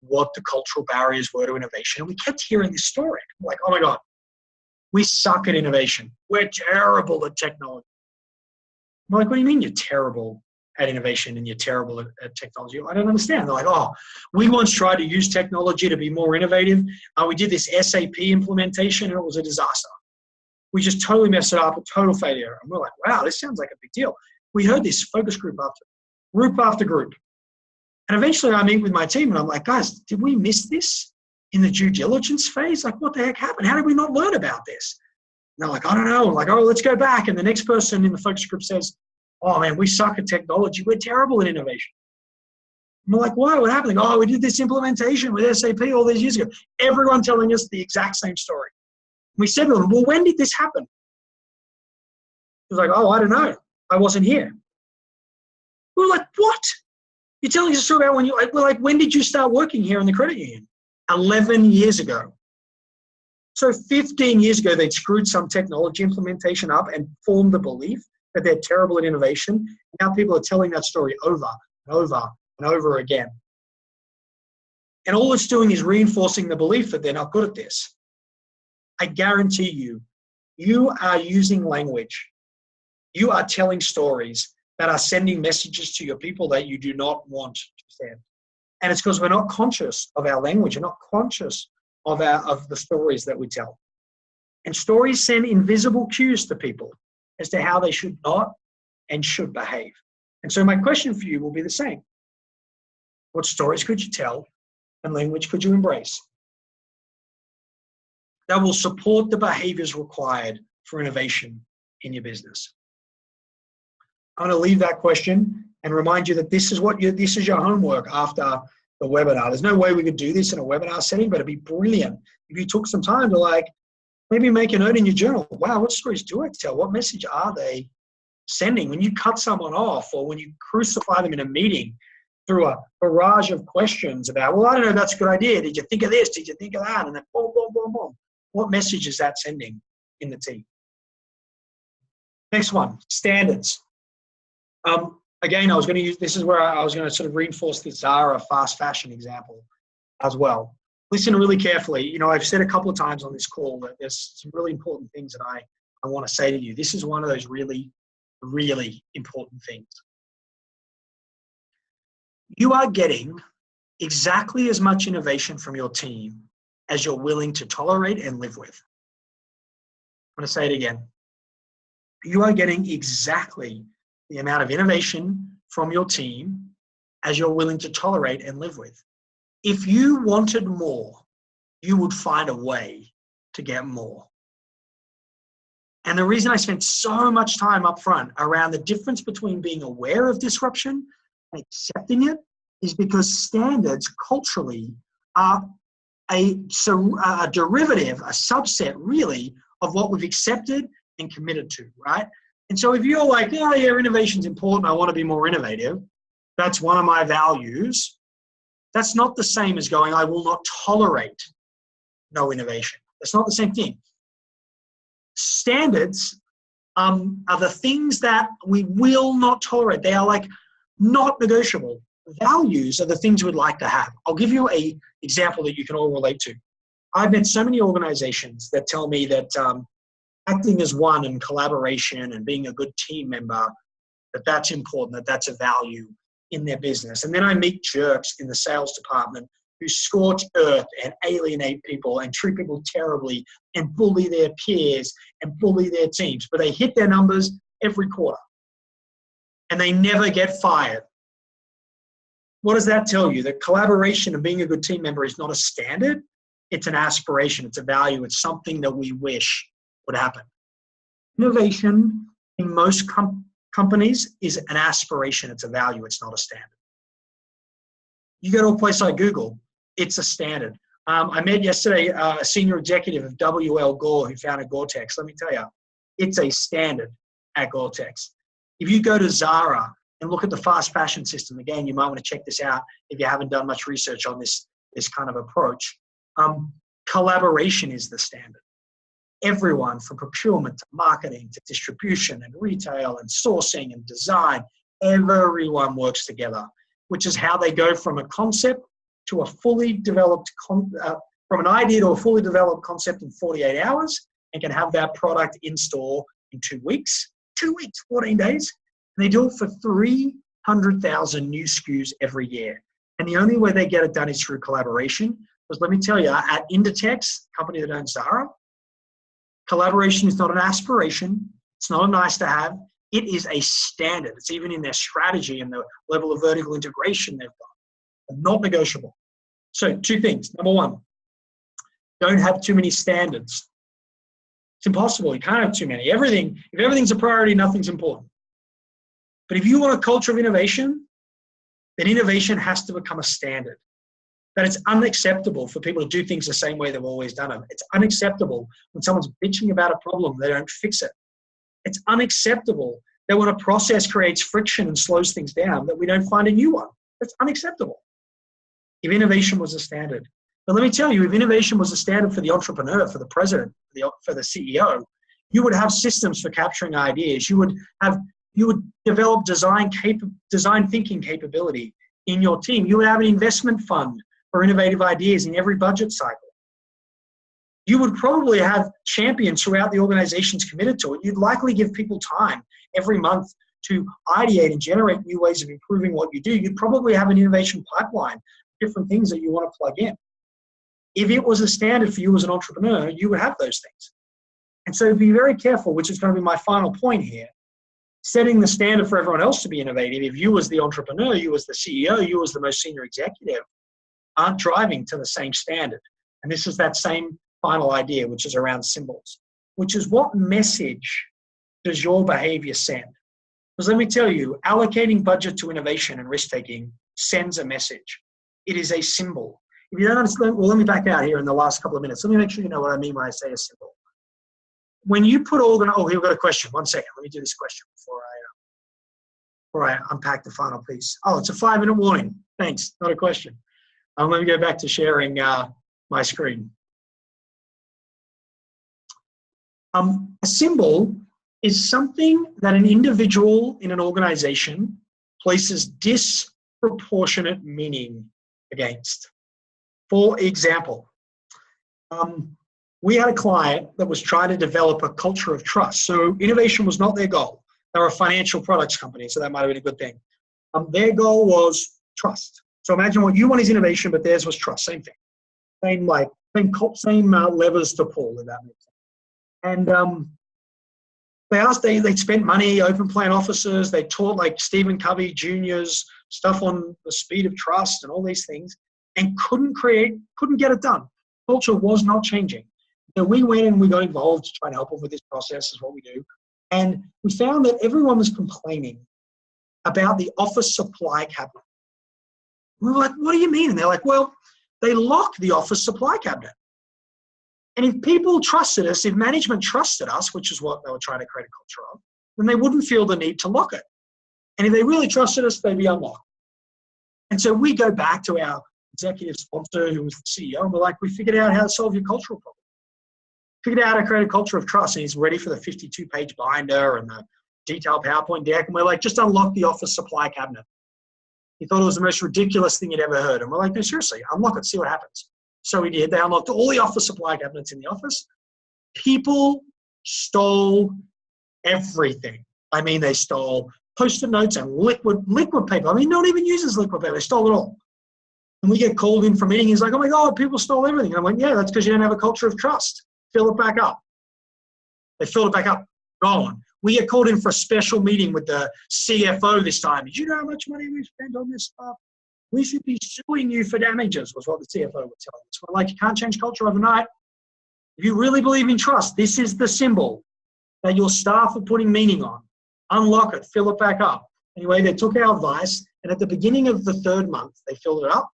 [SPEAKER 2] what the cultural barriers were to innovation. And we kept hearing this story. We're like, oh my God, we suck at innovation. We're terrible at technology. I'm like, what do you mean you're terrible at innovation and you're terrible at technology? I don't understand. They're like, oh, we once tried to use technology to be more innovative. We did this SAP implementation and it was a disaster. We just totally messed it up, a total failure. And we're like, wow, this sounds like a big deal. We heard this focus group after group. And eventually I meet with my team and I'm like, guys, did we miss this in the due diligence phase? Like, what the heck happened? How did we not learn about this? And they're like, I don't know. I'm like, oh, let's go back. And the next person in the focus group says, oh man, we suck at technology. We're terrible at innovation. And we're like, why? What happened? Oh, we did this implementation with SAP all these years ago. Everyone telling us the exact same story. We said to them, well, when did this happen? He was like, oh, I don't know. I wasn't here. We were like, what? You're telling us a story about when did you start working here in the credit union? 11 years ago. So 15 years ago, they'd screwed some technology implementation up and formed the belief that they're terrible at innovation. Now people are telling that story over and over and over again. And all it's doing is reinforcing the belief that they're not good at this. I guarantee you, you are using language. You are telling stories that are sending messages to your people that you do not want to send. And it's because we're not conscious of our language. We're not conscious of the stories that we tell. And stories send invisible cues to people as to how they should not and should behave. And so my question for you will be the same. What stories could you tell and language could you embrace that will support the behaviors required for innovation in your business? I'm going to leave that question and remind you that this is your homework after the webinar. There's no way we could do this in a webinar setting, but it'd be brilliant if you took some time to maybe make a note in your journal. Wow, what stories do I tell? What message are they sending? When you cut someone off or when you crucify them in a meeting through a barrage of questions about, well, I don't know, that's a good idea. Did you think of this? Did you think of that? And then boom, boom, boom, boom. What message is that sending in the team? Next one, standards. Again, this is where I was going to sort of reinforce the Zara fast fashion example as well. Listen really carefully. I've said a couple of times on this call that there's some really important things that I want to say to you. This is one of those really, really important things. You are getting exactly as much innovation from your team as you're willing to tolerate and live with. I'm going to say it again. You are getting exactly the amount of innovation from your team as you're willing to tolerate and live with. If you wanted more, you would find a way to get more. And the reason I spent so much time up front around the difference between being aware of disruption and accepting it is because standards culturally are a derivative, a subset really, of what we've accepted and committed to, right? And so if you're like, oh yeah, innovation's important, I want to be more innovative, that's one of my values, that's not the same as going, I will not tolerate no innovation. That's not the same thing. Standards are the things that we will not tolerate. They are like not negotiable. Values are the things we'd like to have. I'll give you an example that you can all relate to. I've met so many organizations that tell me that acting as one and collaboration and being a good team member, that's important, that's a value in their business. And then I meet jerks in the sales department who scorch earth and alienate people and treat people terribly and bully their peers and bully their teams. But they hit their numbers every quarter and they never get fired. What does that tell you? That collaboration and being a good team member is not a standard. It's an aspiration. It's a value. It's something that we wish would happen. Innovation in most companies is an aspiration. It's a value. It's not a standard. You go to a place like Google, it's a standard. I met yesterday a senior executive of WL Gore who founded Gore-Tex. Let me tell you, it's a standard at Gore-Tex. If you go to Zara and look at the fast fashion system, again, you might want to check this out if you haven't done much research on this kind of approach. Collaboration is the standard. Everyone from procurement to marketing to distribution and retail and sourcing and design, everyone works together, which is how they go from a concept to a fully developed, from an idea to a fully developed concept in 48 hours and can have that product in store in 2 weeks, 14 days. And they do it for 300,000 new SKUs every year. And the only way they get it done is through collaboration. Because let me tell you, at Inditex, company that owns Zara, collaboration is not an aspiration. It's not a nice to have. It is a standard. It's even in their strategy and the level of vertical integration they've got. Not negotiable. So 2 things. Number 1, don't have too many standards. It's impossible. You can't have too many. If everything's a priority, nothing's important. But if you want a culture of innovation, then innovation has to become a standard. That it's unacceptable for people to do things the same way they've always done them. It's unacceptable when someone's bitching about a problem, they don't fix it. It's unacceptable that when a process creates friction and slows things down, that we don't find a new one. That's unacceptable. If innovation was a standard. But let me tell you, if innovation was a standard for the entrepreneur, for the president, for the CEO, you would have systems for capturing ideas. You would develop design thinking capability in your team. You would have an investment fund for innovative ideas in every budget cycle. You would probably have champions throughout the organizations committed to it. You'd likely give people time every month to ideate and generate new ways of improving what you do. You'd probably have an innovation pipeline, different things that you want to plug in. If it was a standard for you as an entrepreneur, you would have those things. And so be very careful, which is going to be my final point here, setting the standard for everyone else to be innovative. If you as the entrepreneur, you as the CEO, you as the most senior executive aren't driving to the same standard. And this is that same final idea, which is around symbols, which is what message does your behavior send? Because let me tell you, allocating budget to innovation and risk-taking sends a message. It is a symbol. If you don't understand, well, let me back out here in the last couple of minutes. Let me make sure you know what I mean when I say a symbol. When you put here we've got a question. 1 second. Let me do this question before I unpack the final piece. Oh, it's a 5-minute warning. Thanks. Not a question. Let me go back to sharing my screen. A symbol is something that an individual in an organization places disproportionate meaning against. For example, we had a client that was trying to develop a culture of trust. So innovation was not their goal. They're a financial products company, so that might have been a good thing. Their goal was trust. So imagine what you want is innovation, but theirs was trust. Same thing. Same levers to pull, if that makes sense. And they spent money, open plan officers. They taught like Stephen Covey Jr.'s stuff on the speed of trust and all these things, and couldn't get it done. Culture was not changing. So we went and we got involved to try and help them with this process, is what we do. And we found that everyone was complaining about the office supply cabinet. We were like, what do you mean? And they're like, well, they lock the office supply cabinet. And if people trusted us, if management trusted us, which is what they were trying to create a culture of, then they wouldn't feel the need to lock it. And if they really trusted us, they'd be unlocked. And so we go back to our executive sponsor, who was the CEO, and we're like, we figured out how to solve your cultural problem. Figured out how to create a culture of trust, and he's ready for the 52-page binder and the detailed PowerPoint deck. And we're like, just unlock the office supply cabinet. He thought it was the most ridiculous thing he'd ever heard. And we're like, no, seriously, unlock it, see what happens. So we did. They unlocked all the office supply cabinets in the office. People stole everything. I mean, they stole Post-it notes and liquid paper. I mean, no one even uses liquid paper. They stole it all. And we get called in for a meeting. He's like, oh my God, people stole everything. And I'm like, yeah, that's because you don't have a culture of trust. Fill it back up. They filled it back up. Gone. We get called in for a special meeting with the CFO this time. Did you know how much money we spent on this stuff? We should be suing you for damages, was what the CFO would tell us. We're like, you can't change culture overnight. If you really believe in trust, this is the symbol that your staff are putting meaning on. Unlock it, fill it back up. Anyway, they took our advice, and at the beginning of the third month, they filled it up.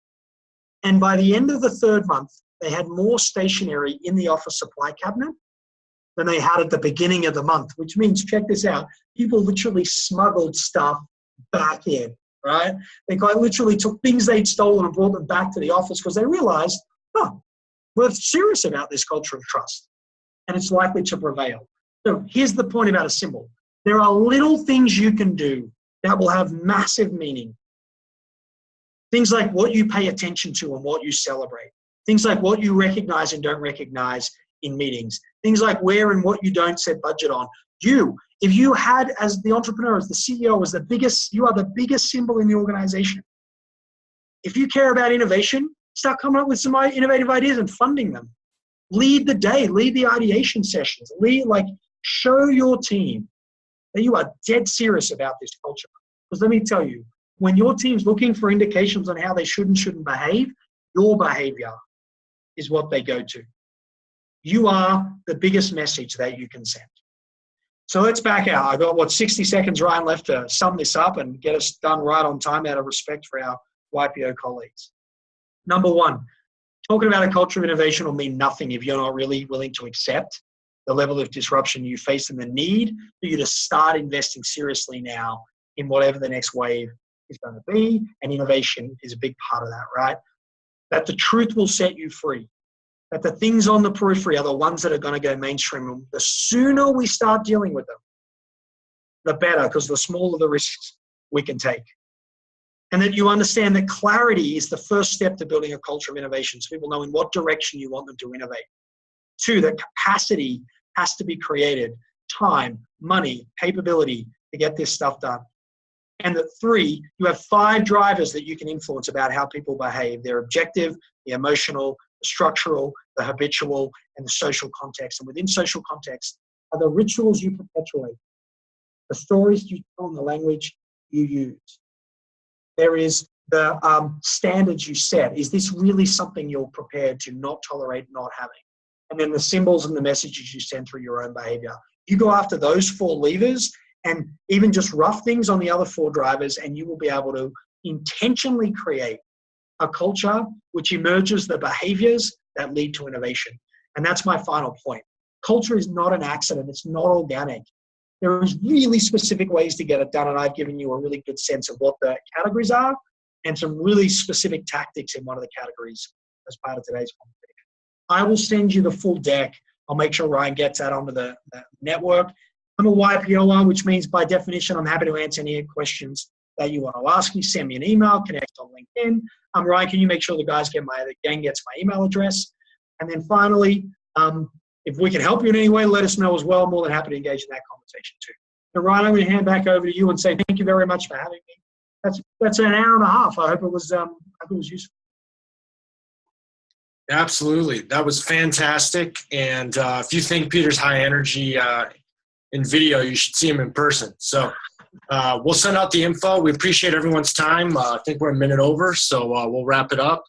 [SPEAKER 2] And by the end of the third month, they had more stationery in the office supply cabinet than they had at the beginning of the month, which means, check this out, people literally smuggled stuff back in, right? They quite literally took things they'd stolen and brought them back to the office because they realized, oh, we're serious about this culture of trust, and it's likely to prevail. So here's the point about a symbol. There are little things you can do that will have massive meaning. Things like what you pay attention to and what you celebrate. Things like what you recognize and don't recognize in meetings. Things like where and what you don't set budget on. If you had, as the entrepreneur, as the CEO, as the biggest, you are the biggest symbol in the organization. If you care about innovation, start coming up with some innovative ideas and funding them. Lead the day, lead the ideation sessions, show your team that you are dead serious about this culture. Because let me tell you, when your team's looking for indications on how they should and shouldn't behave, your behavior is what they go to. You are the biggest message that you can send. So let's back out. I've got, 60 seconds, Ryan, left to sum this up and get us done right on time out of respect for our YPO colleagues. Number one, talking about a culture of innovation will mean nothing if you're not really willing to accept the level of disruption you face and the need for you to start investing seriously now in whatever the next wave is going to be. And innovation is a big part of that, right? That the truth will set you free. That the things on the periphery are the ones that are going to go mainstream. And the sooner we start dealing with them, the better, because the smaller the risks we can take. And that you understand that clarity is the first step to building a culture of innovation, so people know in what direction you want them to innovate. Two, that capacity has to be created, time, money, capability to get this stuff done. And that three, you have 5 drivers that you can influence about how people behave. Their objective, the emotional, the structural, the habitual, and the social context. And within social context are the rituals you perpetuate, the stories you tell, and the language you use. There is the standards you set. Is this really something you're prepared to not tolerate not having? And then the symbols and the messages you send through your own behavior. You go after those 4 levers and even just rough things on the other 4 drivers, and you will be able to intentionally create a culture which emerges the behaviors that lead to innovation. And that's my final point. Culture is not an accident. It's not organic. There is really specific ways to get it done, and I've given you a really good sense of what the categories are and some really specific tactics in one of the categories as part of today's conversation. I will send you the full deck. I'll make sure Ryan gets that onto the network. I'm a YPOer, which means by definition, I'm happy to answer any questions that you want to ask me. Send me an email, connect on LinkedIn. Ryan, can you make sure the gang gets my email address? And then finally, if we can help you in any way, let us know as well. I'm more than happy to engage in that conversation too. So Ryan, I'm going to hand back over to you and say thank you very much for having me. That's an hour and a half. I hope it was useful.
[SPEAKER 1] Absolutely. That was fantastic. And if you think Peter's high energy in video, you should see him in person. So we'll send out the info. We appreciate everyone's time. I think we're a minute over, so we'll wrap it up.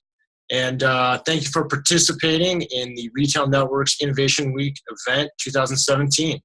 [SPEAKER 1] And thank you for participating in the Retail Network's Innovation Week event 2017.